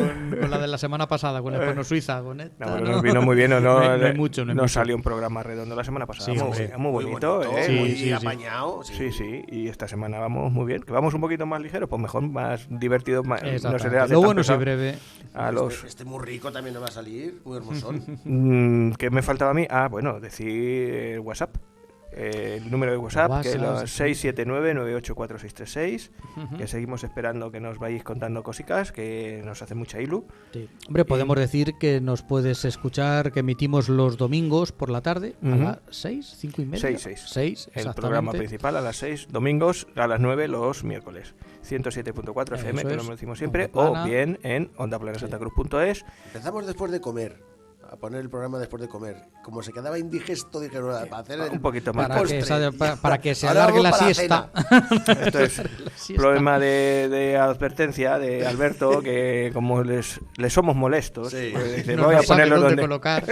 la de la semana pasada, con el Pano Suiza, con esta. No, pero nos vino muy bien, No hay mucho, no hay nos mucho. salió un programa redondo la semana pasada. Sí, hombre. muy bonito, ¿eh? Sí, muy sí. apañado. Sí, y esta semana vamos muy bien. Que vamos un poquito más ligeros, pues mejor, más divertido, no se le Exactamente. hace Lo tan bueno es pesado breve. a los... Este muy rico también nos va a salir, muy hermosón. ¿Qué me faltaba a mí? Bueno, decir WhatsApp. el número de WhatsApp, que es WhatsApp, el 679-984636, que seguimos esperando que nos vayáis contando cositas, que nos hace mucha ilu. Sí. Hombre, podemos decir que nos puedes escuchar, que emitimos los domingos por la tarde a las 6, 5 y media. 6, el programa principal a las 6, domingos a las 9 los miércoles. 107.4 FM, Eso que es. lo decimos siempre, Onda Plana. o bien en ondaplanasantacruz.es. Empezamos después de comer, a poner el programa después de comer. Como se quedaba indigesto, dije, no, para hacer Un poquito más. Para que se Ahora alargue vamos la para la siesta. Esto es problema de advertencia de Alberto, que como les somos molestos, Sí. pues dice, No voy a sabe ponerlo dónde donde... colocar.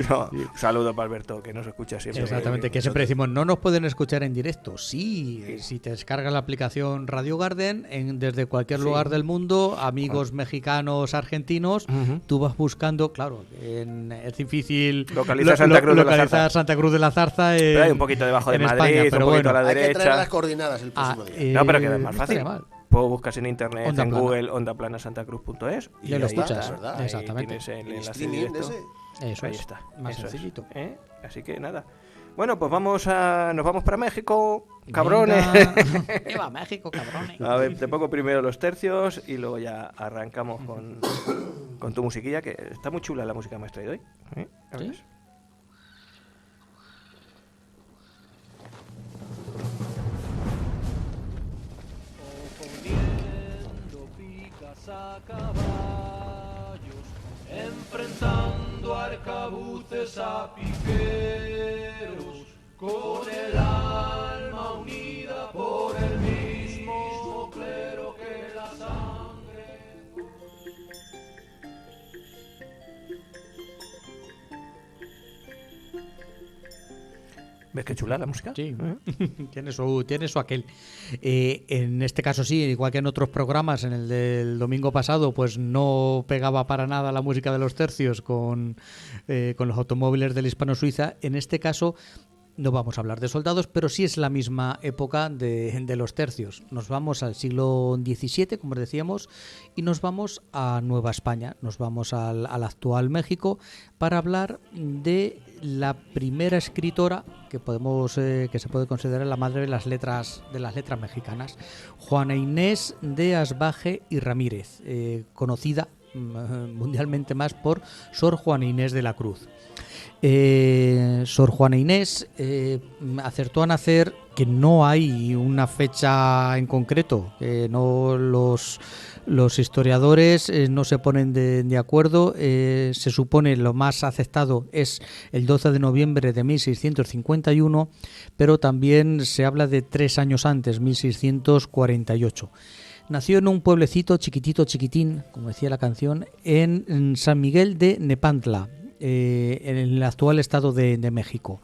No, un saludo para Alberto, que nos escucha siempre. Exactamente, que siempre decimos, no nos pueden escuchar en directo. Sí, si te descargas la aplicación Radio Garden desde cualquier lugar del mundo, amigos mexicanos, argentinos, tú vas buscando, claro, es difícil Localizar Santa Cruz de la localizar Zarza. Santa Cruz de la Zarza. Pero hay un poquito debajo de en Madrid, España, pero un poquito bueno. a la Hay que traer derecha. las coordenadas el próximo día. No, pero que es más no fácil. estaría mal. Pues buscas en internet, Onda en Plana. Google, ondaplanasantacruz.es Y lo ahí está, escuchas, ¿verdad? Ahí exactamente. tienes el El enlace streaming directo. ese. Eso Ahí es, está. más eso es, sencillito. ¿eh? Así que nada. Bueno, pues nos vamos para México, cabrones. ¡Viva México, cabrones! A ver, te pongo primero los tercios y luego ya arrancamos con tu musiquilla, que está muy chula la música que me has traído hoy. A ver. ¿Sí? Poniendo picas a caballos, enfrentando arcabuces a piqueros, con el alma unida por el mismo clero que la sangre. ¿Ves qué chula la música? Sí, tiene su aquel. En este caso sí, igual que en otros programas, en el del domingo pasado, pues no pegaba para nada la música de los tercios con los automóviles del Hispano-Suiza. En este caso no vamos a hablar de soldados, pero sí es la misma época de los tercios. Nos vamos al siglo XVII, como decíamos, y nos vamos a Nueva España, nos vamos al actual México, para hablar de la primera escritora que se puede considerar la madre de las letras mexicanas, Juana Inés de Asbaje y Ramírez, conocida mundialmente más por Sor Juana Inés de la Cruz. Sor Juana Inés acertó a nacer, que no hay una fecha en concreto, no los historiadores no se ponen de acuerdo. Se supone lo más aceptado es el 12 de noviembre de 1651, pero también se habla de 3 años antes, 1648. Nació en un pueblecito chiquitín, como decía la canción, en San Miguel de Nepantla, en el actual estado de México.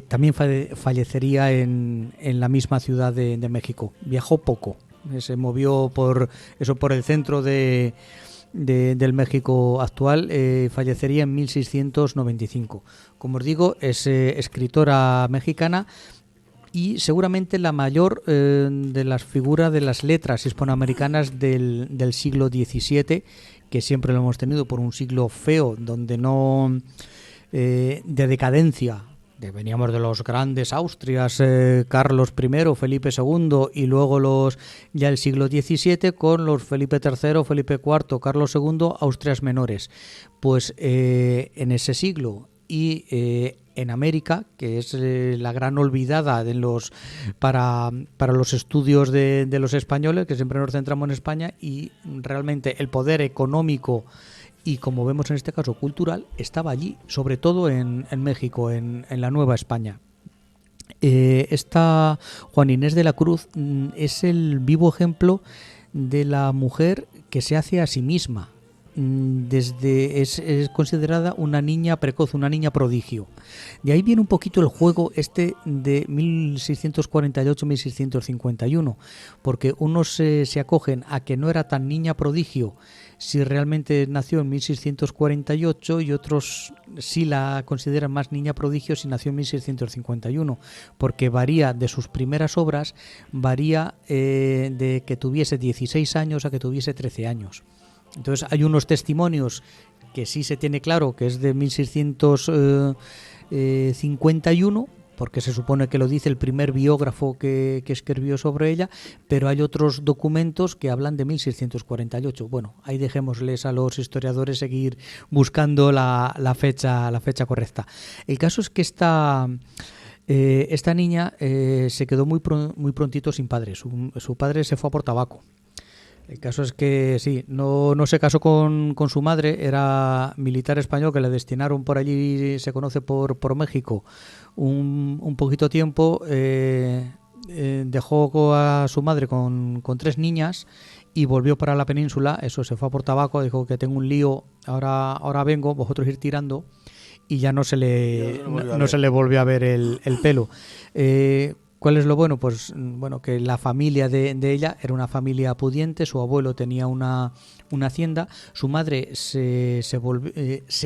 También fallecería en la misma ciudad de México. Viajó poco, se movió por el centro del México actual. Fallecería en 1695. Como os digo, es escritora mexicana y seguramente la mayor de las figuras de las letras hispanoamericanas del siglo XVII, que siempre lo hemos tenido por un siglo feo, donde no de decadencia. Veníamos de los grandes Austrias, Carlos I, Felipe II, y luego ya el siglo XVII con los Felipe III, Felipe IV, Carlos II, Austrias menores. Pues en ese siglo y en América, que es la gran olvidada para los estudios de los españoles, que siempre nos centramos en España, y realmente el poder económico y, como vemos en este caso, cultural, estaba allí, sobre todo en México, en la Nueva España. Esta Juana Inés de la Cruz es el vivo ejemplo de la mujer que se hace a sí misma. Es considerada una niña precoz, una niña prodigio. De ahí viene un poquito el juego de 1648-1651, porque unos se acogen a que no era tan niña prodigio si realmente nació en 1648, y otros sí la consideran más niña prodigio si nació en 1651, porque varía de sus primeras obras, varía de que tuviese 16 años a que tuviese 13 años. Entonces hay unos testimonios que sí se tiene claro que es de 1600 51, porque se supone que lo dice el primer biógrafo que escribió sobre ella, pero hay otros documentos que hablan de 1648. Bueno, ahí dejémosles a los historiadores seguir buscando la fecha correcta. El caso es que esta niña se quedó muy prontito sin padre. Su padre se fue a por tabaco. El caso es que sí, no se casó con su madre, era militar español que le destinaron por allí, se conoce por México, un poquito tiempo. Dejó a su madre con 3 niñas y volvió para la península. Eso, se fue a por tabaco, dijo que tengo un lío, ahora vengo, vosotros ir tirando, y ya no se le volvió a ver el pelo. ¿Cuál es lo bueno? Pues bueno, que la familia de ella era una familia pudiente. Su abuelo tenía una hacienda, su madre se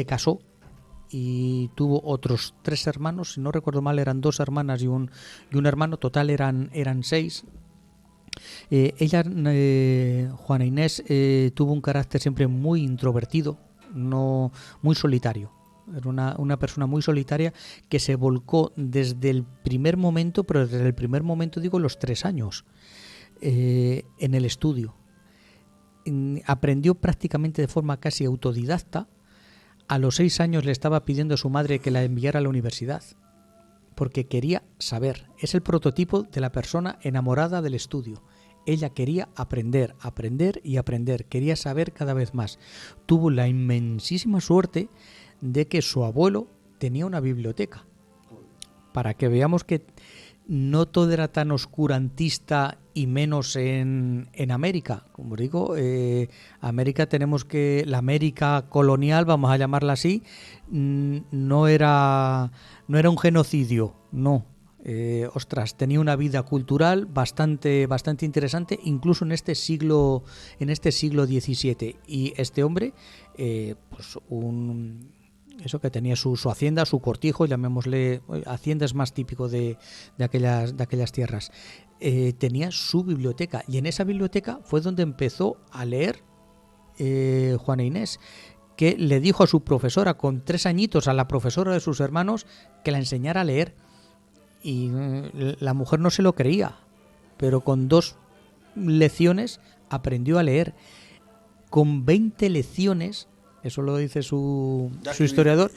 casó y tuvo otros 3 hermanos, si no recuerdo mal eran 2 hermanas y un hermano, total eran 6. Ella, Juana Inés, tuvo un carácter siempre muy introvertido, muy solitario. Era una persona muy solitaria que se volcó desde el primer momento, pero desde el primer momento digo los 3 años, en el estudio. Aprendió prácticamente de forma casi autodidacta. A los 6 años le estaba pidiendo a su madre que la enviara a la universidad, porque quería saber. Es el prototipo de la persona enamorada del estudio. Ella quería aprender y aprender, quería saber cada vez más. Tuvo la inmensísima suerte de que su abuelo tenía una biblioteca, para que veamos que no todo era tan oscurantista, y menos en América. Como digo, América la América colonial, vamos a llamarla así, no era un genocidio, no. Tenía una vida cultural bastante interesante, incluso en este siglo XVII. Y este hombre, pues eso, que tenía su hacienda, su cortijo, llamémosle hacienda, es más típico de aquellas tierras. Tenía su biblioteca, y en esa biblioteca fue donde empezó a leer Juana Inés, que le dijo a su profesora, con 3 añitos, a la profesora de sus hermanos, que la enseñara a leer. Y la mujer no se lo creía, pero con 2 lecciones aprendió a leer. Con 20 lecciones, eso lo dice su historiador,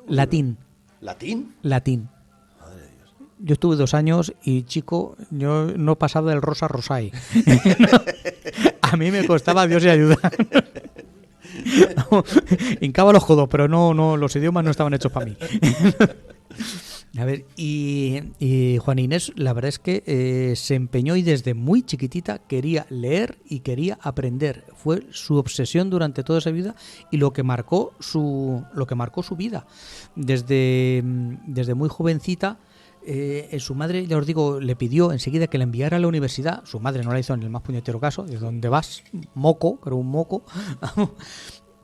latín. ¿Latín? Latín. Madre de Dios. Yo estuve 2 años y, chico, yo no pasaba del rosa rosai. A mí me costaba Dios y ayuda. Hincaba los codos, pero no, los idiomas no estaban hechos para mí. A ver, y Juana Inés, la verdad es que se empeñó, y desde muy chiquitita quería leer y quería aprender. Fue su obsesión durante toda esa vida y lo que marcó su vida. Desde muy jovencita, su madre, ya os digo, le pidió enseguida que la enviara a la universidad. Su madre no la hizo en el más puñetero caso. ¿De dónde vas? Moco, pero un moco.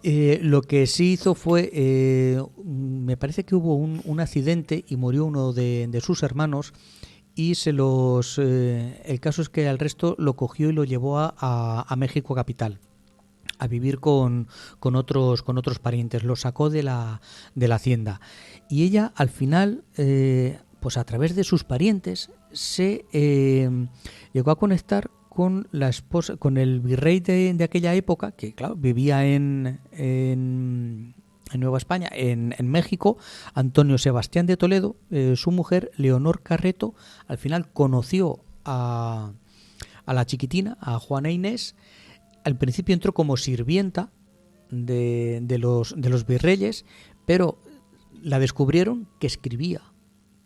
Lo que sí hizo fue, me parece que hubo un accidente y murió uno de sus hermanos, y el caso es que al resto lo cogió y lo llevó a México capital, a vivir con otros parientes. Lo sacó de la hacienda, y ella al final, pues a través de sus parientes, se llegó a conectar con la esposa, con el virrey de aquella época, que claro, vivía en Nueva España, en México, Antonio Sebastián de Toledo. Su mujer, Leonor Carreto, al final conoció a la chiquitina, a Juana Inés. Al principio entró como sirvienta de los virreyes, pero la descubrieron que escribía,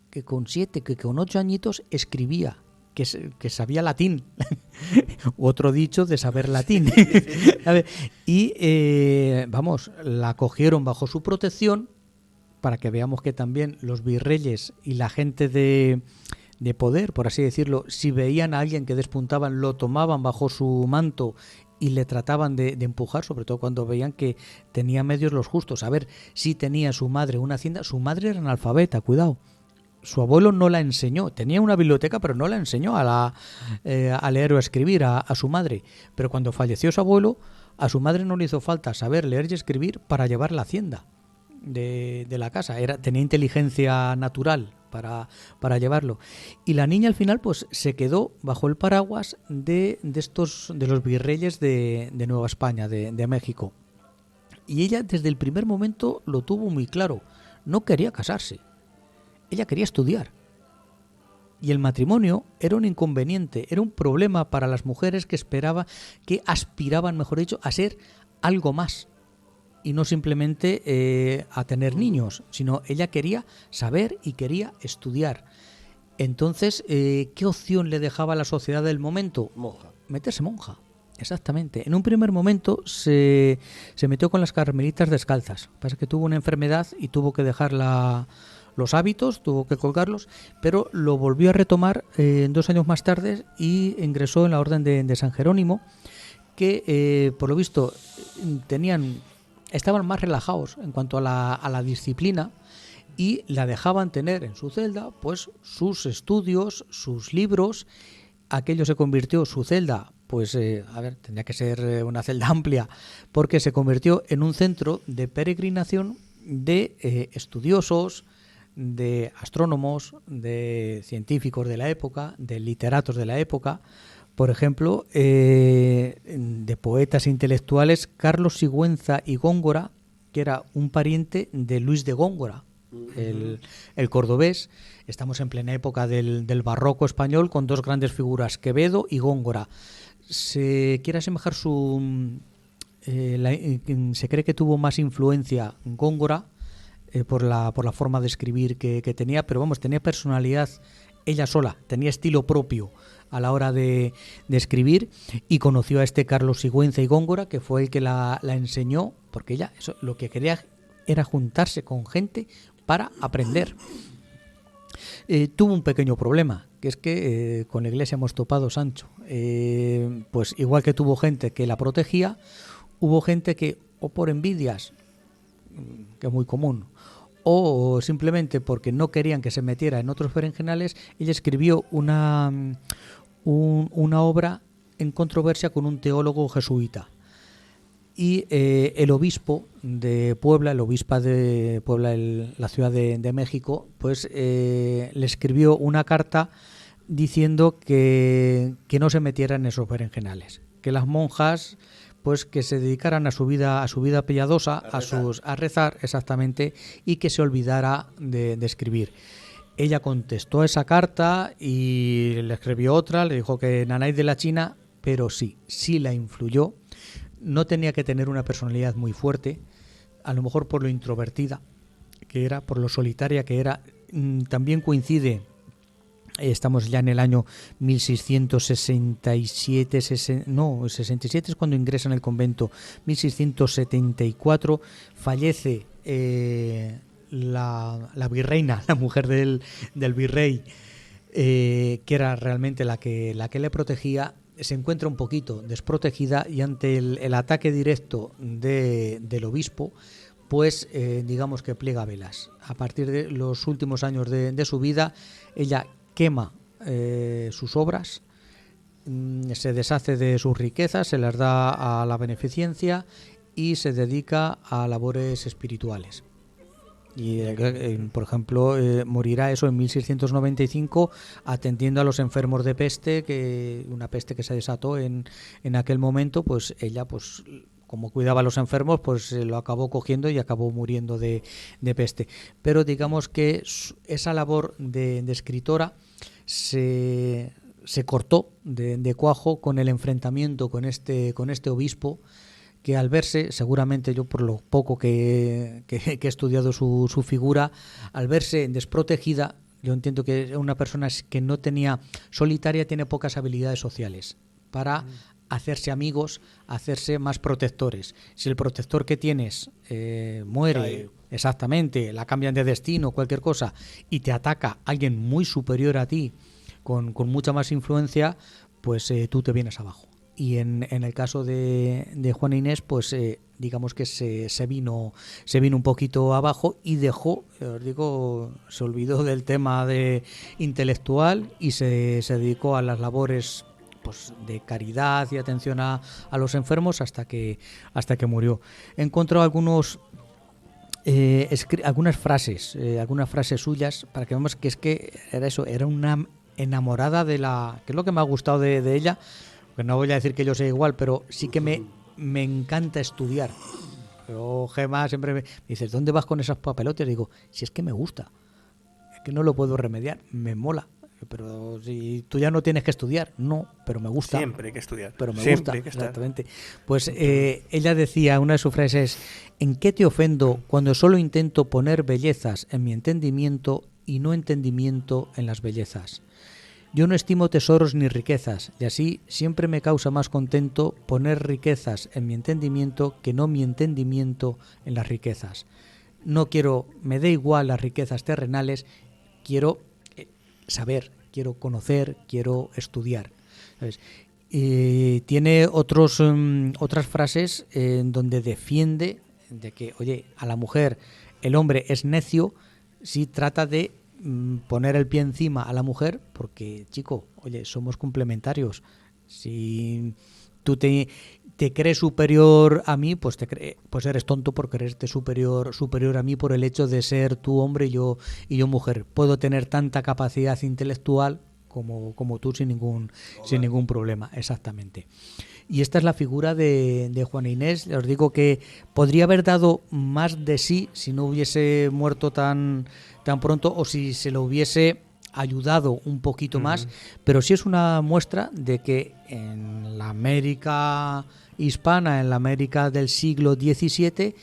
que con 7, que con 8 añitos escribía, que sabía latín. Otro dicho de saber latín. Y vamos, la cogieron bajo su protección, para que veamos que también los virreyes y la gente de poder, por así decirlo, si veían a alguien que despuntaban, lo tomaban bajo su manto y le trataban de empujar, sobre todo cuando veían que tenía medios los justos. A ver, si tenía su madre una hacienda, su madre era analfabeta, cuidado. Su abuelo no la enseñó, tenía una biblioteca, pero no la enseñó a leer o a escribir a su madre. Pero cuando falleció su abuelo, a su madre no le hizo falta saber leer y escribir para llevar la hacienda. de la casa, tenía inteligencia natural para llevarlo. Y la niña al final pues se quedó bajo el paraguas de los virreyes de Nueva España, de México. Y ella desde el primer momento lo tuvo muy claro, no quería casarse, ella quería estudiar. Y el matrimonio era un inconveniente, era un problema para las mujeres que aspiraban, mejor dicho, a ser algo más. Y no simplemente a tener niños, sino ella quería saber y quería estudiar. Entonces, ¿qué opción le dejaba la sociedad del momento? Monja. Meterse monja, exactamente. En un primer momento se metió con las carmelitas descalzas. Pasa que tuvo una enfermedad y tuvo que dejar los hábitos, tuvo que colgarlos, pero lo volvió a retomar 2 años más tarde y ingresó en la Orden de San Jerónimo, que por lo visto estaban más relajados en cuanto a la disciplina y la dejaban tener en su celda pues sus estudios, sus libros. Aquello se convirtió, su celda, pues tendría que ser una celda amplia, porque se convirtió en un centro de peregrinación de estudiosos, de astrónomos, de científicos de la época, de literatos de la época. Por ejemplo, de poetas intelectuales, Carlos Sigüenza y Góngora, que era un pariente de Luis de Góngora, el cordobés. Estamos en plena época del barroco español, con 2 grandes figuras, Quevedo y Góngora. Se quiere asemejar se cree que tuvo más influencia Góngora por la forma de escribir que tenía, pero vamos, tenía personalidad ella sola, tenía estilo propio a la hora de escribir, y conoció a este Carlos Sigüenza y Góngora, que fue el que la enseñó, porque ella lo que quería era juntarse con gente para aprender. Tuvo un pequeño problema, que es que con la iglesia hemos topado, Sancho. Pues igual que tuvo gente que la protegía, hubo gente que, o por envidias, que es muy común, o simplemente porque no querían que se metiera en otros berenjenales, ella escribió una obra en controversia con un teólogo jesuita. Y el obispo de Puebla, el obispo de Puebla, la ciudad de México, pues le escribió una carta diciendo que no se metiera en esos berenjenales, que las monjas pues que se dedicaran a su vida piadosa, a rezar exactamente, y que se olvidara de escribir. Ella contestó esa carta y le escribió otra, le dijo que nanay de la China, pero sí la influyó. No tenía que tener una personalidad muy fuerte, a lo mejor por lo introvertida que era, por lo solitaria que era. También coincide, estamos ya en el año 1667, 67 es cuando ingresa en el convento, 1674 fallece la virreina, la mujer del virrey, que era realmente la que le protegía. Se encuentra un poquito desprotegida y ante el ataque directo del obispo, pues digamos que pliega velas. A partir de los últimos años de su vida, ella quema sus obras, se deshace de sus riquezas, se las da a la beneficencia y se dedica a labores espirituales. Y por ejemplo morirá eso en 1695 atendiendo a los enfermos de peste, una peste que se desató en aquel momento. Pues ella, pues como cuidaba a los enfermos, pues lo acabó cogiendo y acabó muriendo de peste. Pero digamos que esa labor de escritora se cortó de cuajo con el enfrentamiento con este obispo, que al verse, seguramente yo por lo poco que he estudiado su figura, al verse desprotegida, yo entiendo que una persona que no tenía, solitaria, tiene pocas habilidades sociales para hacerse amigos, hacerse más protectores. Si el protector que tienes muere, exactamente, la cambian de destino, cualquier cosa, y te ataca alguien muy superior a ti, con mucha más influencia, pues tú te vienes abajo. Y en el caso de Juana Inés, pues digamos que se vino un poquito abajo y dejó, os digo, se olvidó del tema de intelectual y se dedicó a las labores pues de caridad y atención a los enfermos hasta que murió. He encontrado algunas frases suyas para que veamos que es que era eso, era una enamorada de la... que es lo que me ha gustado de ella, que no voy a decir que yo sea igual, pero sí que me encanta estudiar. Pero Gemma siempre me dice, ¿dónde vas con esas papelotes? Digo, si es que me gusta, es que no lo puedo remediar, me mola. Pero si tú ya no tienes que estudiar, no, pero me gusta. Siempre hay que estudiar. Pero me Siempre gusta, hay que estar. exactamente. Pues ella decía, una de sus frases, ¿en qué te ofendo cuando solo intento poner bellezas en mi entendimiento y no entendimiento en las bellezas? Yo no estimo tesoros ni riquezas, y así siempre me causa más contento poner riquezas en mi entendimiento que no mi entendimiento en las riquezas. No quiero, me da igual las riquezas terrenales, quiero saber, quiero conocer, quiero estudiar. ¿Sabes? Tiene otras frases en donde defiende de que, oye, a la mujer el hombre es necio si trata de poner el pie encima a la mujer, porque, chico, oye, somos complementarios. Si tú te crees superior a mí, pues eres tonto por creerte superior a mí por el hecho de ser tú hombre y yo mujer. Puedo tener tanta capacidad intelectual como tú sin ningún problema, exactamente. Y esta es la figura de Juana Inés. Os digo que podría haber dado más de sí si no hubiese muerto tan pronto o si se lo hubiese ayudado un poquito más, pero sí es una muestra de que en la América hispana, en la América del siglo XVII,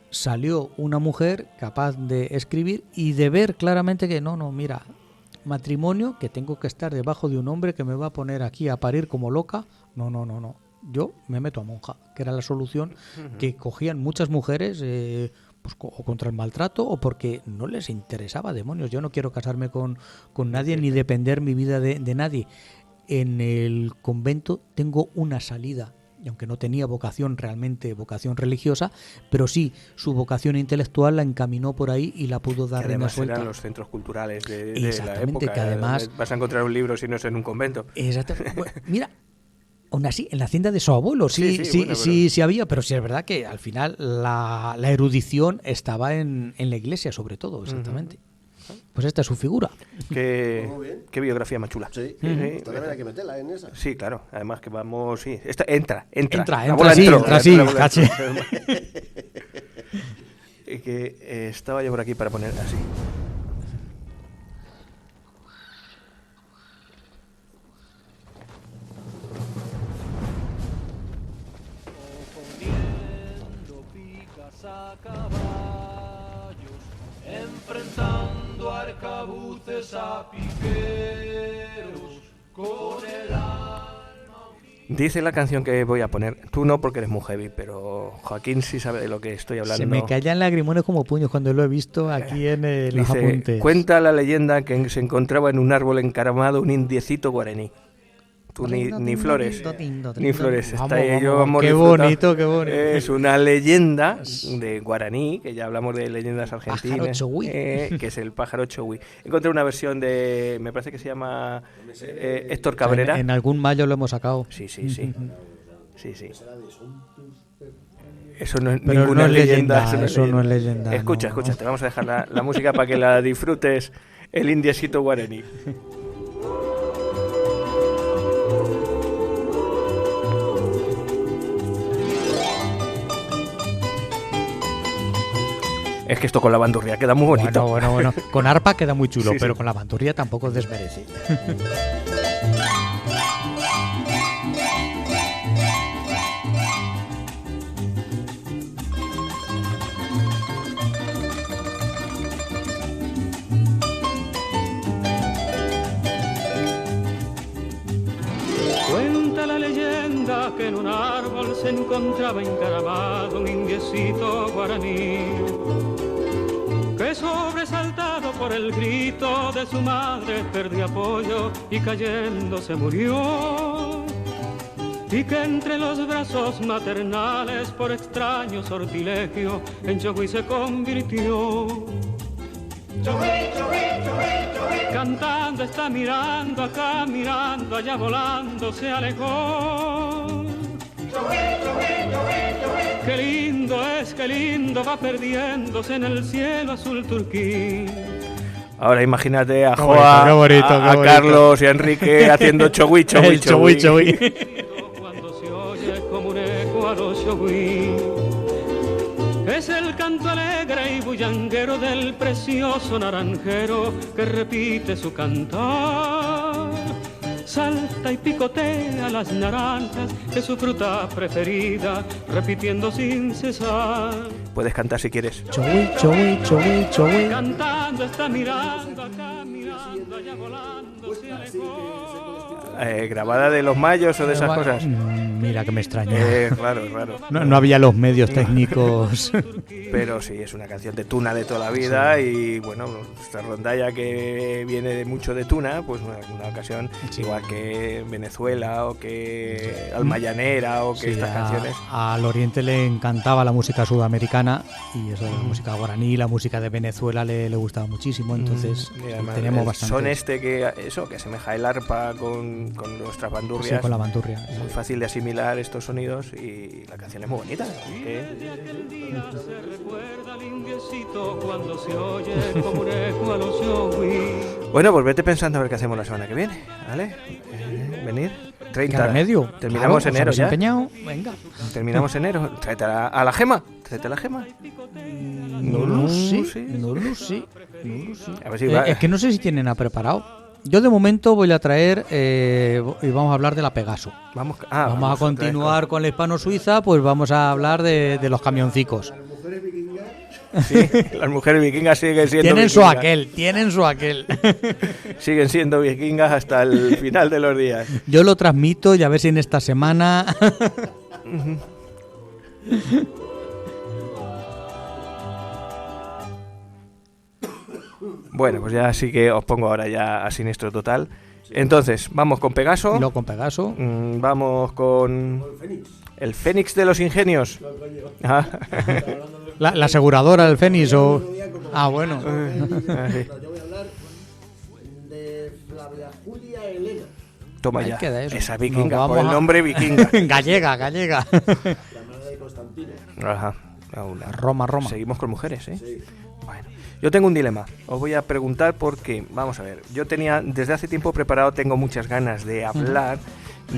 salió una mujer capaz de escribir y de ver claramente que mira, matrimonio, que tengo que estar debajo de un hombre que me va a poner aquí a parir como loca, no, yo me meto a monja, que era la solución que cogían muchas mujeres, pues, o contra el maltrato o porque no les interesaba, demonios, yo no quiero casarme con nadie ni depender mi vida de nadie. En el convento tengo una salida, y aunque no tenía vocación religiosa, pero sí su vocación intelectual la encaminó por ahí y la pudo dar rienda suelta. Eran los centros culturales de la Exactamente, época. Que además vas a encontrar un libro si no es en un convento. Exactamente. Bueno, mira, aún así, en la hacienda de su abuelo sí había, pero sí es verdad que al final la erudición estaba en la iglesia, sobre todo, exactamente. Pues esta es su figura. Qué biografía más chula. Sí, también hay que meterla en esa. Sí, claro. Además que vamos, sí. Entra, sí, caché. Que estaba yo por aquí para poner así. A caballos, enfrentando arcabuces a piqueros, con el alma. Dice la canción que voy a poner, tú no porque eres muy heavy, pero Joaquín sí sabe de lo que estoy hablando. Se me caían lagrimones como puños cuando lo he visto aquí en los apuntes. Cuenta la leyenda que se encontraba en un árbol encaramado un indiecito guaraní. Tú ni flores, está ahí, yo vamos qué bonito. Es una leyenda de guaraní, que ya hablamos de leyendas argentinas, que es el pájaro chogüí. Encontré una versión de, me parece que se llama Héctor Cabrera. En algún mayo lo hemos sacado. Sí. Eso no es pero ninguna no es leyenda. Eso no es leyenda. Escucha, te vamos a dejar la música para que la disfrutes, el indiecito guaraní. Es que esto con la bandurria queda muy bonito. Bueno. Con arpa queda muy chulo, Sí. pero con la bandurria tampoco desmerece. Cuenta la leyenda que en un árbol se encontraba encaramado un indiecito guaraní, que sobresaltado por el grito de su madre perdió apoyo y cayendo se murió, y que entre los brazos maternales por extraño sortilegio en Chogüí se convirtió. Cantando está mirando acá, mirando allá, volando se alejó. Qué lindo va perdiéndose en el cielo azul turquí. Ahora imagínate a Qué Joa, bonito, qué a bonito. Carlos y a Enrique haciendo chogui, chogui, El chogui, chogui. Cuando se oye como un eco a los chogui. Es el canto alegre y bullanguero del precioso naranjero que repite su cantar. Salta y picotea las naranjas, es su fruta preferida, repitiendo sin cesar. Puedes cantar si quieres. Chogui, chogui, chogui, chogui. Cantando está mirando acá, mirando allá, volando se alejó. ¿Grabada de los mayos o de esas cosas? Mira que me extraña. Claro, claro. No había los medios técnicos. Pero sí, es una canción de tuna de toda la vida y bueno, esta rondalla que viene de mucho de tuna, pues una ocasión, Sí. igual que Venezuela o que Alma Llanera o que Sí, estas canciones. al Oriente le encantaba la música sudamericana y eso de la música guaraní, la música de Venezuela le gustaba muchísimo, entonces Y además tenemos el bastante. son que asemeja el arpa con nuestras Sí, bandurrias. con la bandurria. Es muy fácil de asimilar estos sonidos y la canción es muy bonita. ¿Eh? Se recuerda al indiecito cuando se oye como un eco a los chogui. Bueno, pues vete pensando a ver qué hacemos la semana que viene, ¿vale? Venir. 30. ¿Qué remedio? Terminamos Claro, enero os habéis ya. empeñado. Venga. Terminamos enero. Tráete a la Gema. Tráete a la Gema. No lo sé. sé. No lo sé. A ver si va. Es que no sé si tienen nada preparado. Yo de momento voy a traer y vamos a hablar de la Pegaso. Vamos Vamos a otra vez continuar con la hispano-suiza, pues vamos a hablar de los camioncicos. Sí, las mujeres vikingas siguen siendo Tienen su vikingas. tienen su aquel. Siguen siendo vikingas hasta el final de los días. Yo lo transmito y a ver si en esta semana... Bueno, pues ya sí que os pongo ahora ya a siniestro total. Entonces, vamos con Pegaso. Lo con Pegaso. Vamos con el Fénix de los Ingenios. Ah, La aseguradora del Fénix o... Ah, bueno. ah, sí. Yo voy a hablar de Flavia Julia Elena, Toma Ahí ya. queda eso. Esa Nos vikinga, vamos por el a- nombre vikinga. gallega. la hermana de Constantino. Ajá. Una. Roma. Seguimos con mujeres, ¿eh? Bueno, yo tengo un dilema. Os voy a preguntar porque, vamos a ver, yo tenía, desde hace tiempo preparado, tengo muchas ganas de hablar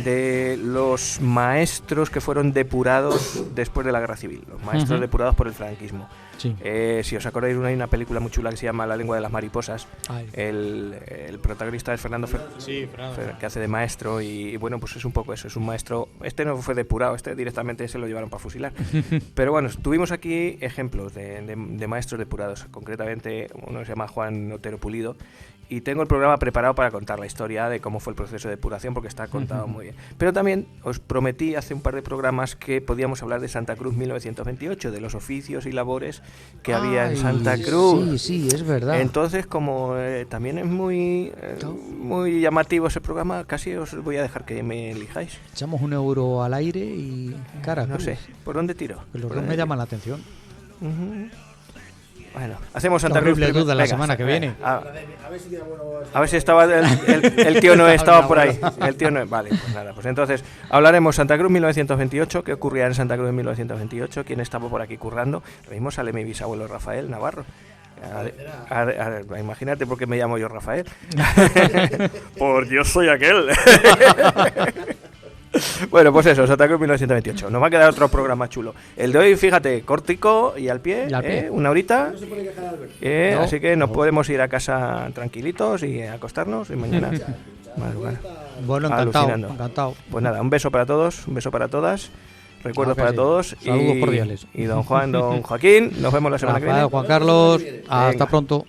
de los maestros que fueron depurados después de la Guerra Civil, los maestros Ujú. depurados por el franquismo. Sí. Si os acordáis, hay una película muy chula que se llama La lengua de las mariposas. Ay. El protagonista es Fernando que hace de maestro y bueno, pues es un poco eso, es un maestro. Este no fue depurado, este directamente se lo llevaron para fusilar. Pero bueno, tuvimos aquí ejemplos de maestros depurados, concretamente uno se llama Juan Otero Pulido. Y tengo el programa preparado para contar la historia de cómo fue el proceso de depuración, porque está contado muy bien. Pero también os prometí hace un par de programas que podíamos hablar de Santa Cruz 1928, de los oficios y labores que había en Ay, Santa Cruz. Sí, es verdad. Entonces, como también es muy llamativo ese programa, casi os voy a dejar que me elijáis. Echamos €1 al aire y... Cara, No sé, ¿por dónde tiro? Que los ¿Por dos me dónde llaman la atención. tiro? Ujú. Bueno, hacemos Santa Cruz. Horrible primero. duda la Venga, semana que viene. A ver si tiene bueno. A ver si estaba el tío no estaba por ahí. El tío no, vale, pues nada, pues entonces hablaremos Santa Cruz 1928, qué ocurría en Santa Cruz en 1928, quién estaba por aquí currando. Lo mismo sale mi bisabuelo Rafael Navarro. Imagínate por qué me llamo yo Rafael. Por yo soy aquel. Bueno, pues eso, Santa Cruz 1928. Nos va a quedar otro programa chulo. El de hoy, fíjate, cortico y al pie, Y al pie. una horita. No se puede quejar Albert. No. Así que nos podemos ir a casa tranquilitos y acostarnos y mañana. Bueno. Bueno, Alucinando. encantado. Pues nada, un beso para todos, un beso para todas, recuerdos Claro para que sí. todos. Saludos cordiales. Y don Juan, don Joaquín, nos vemos la semana que Rafael, viene. Juan Carlos, hasta Venga. pronto.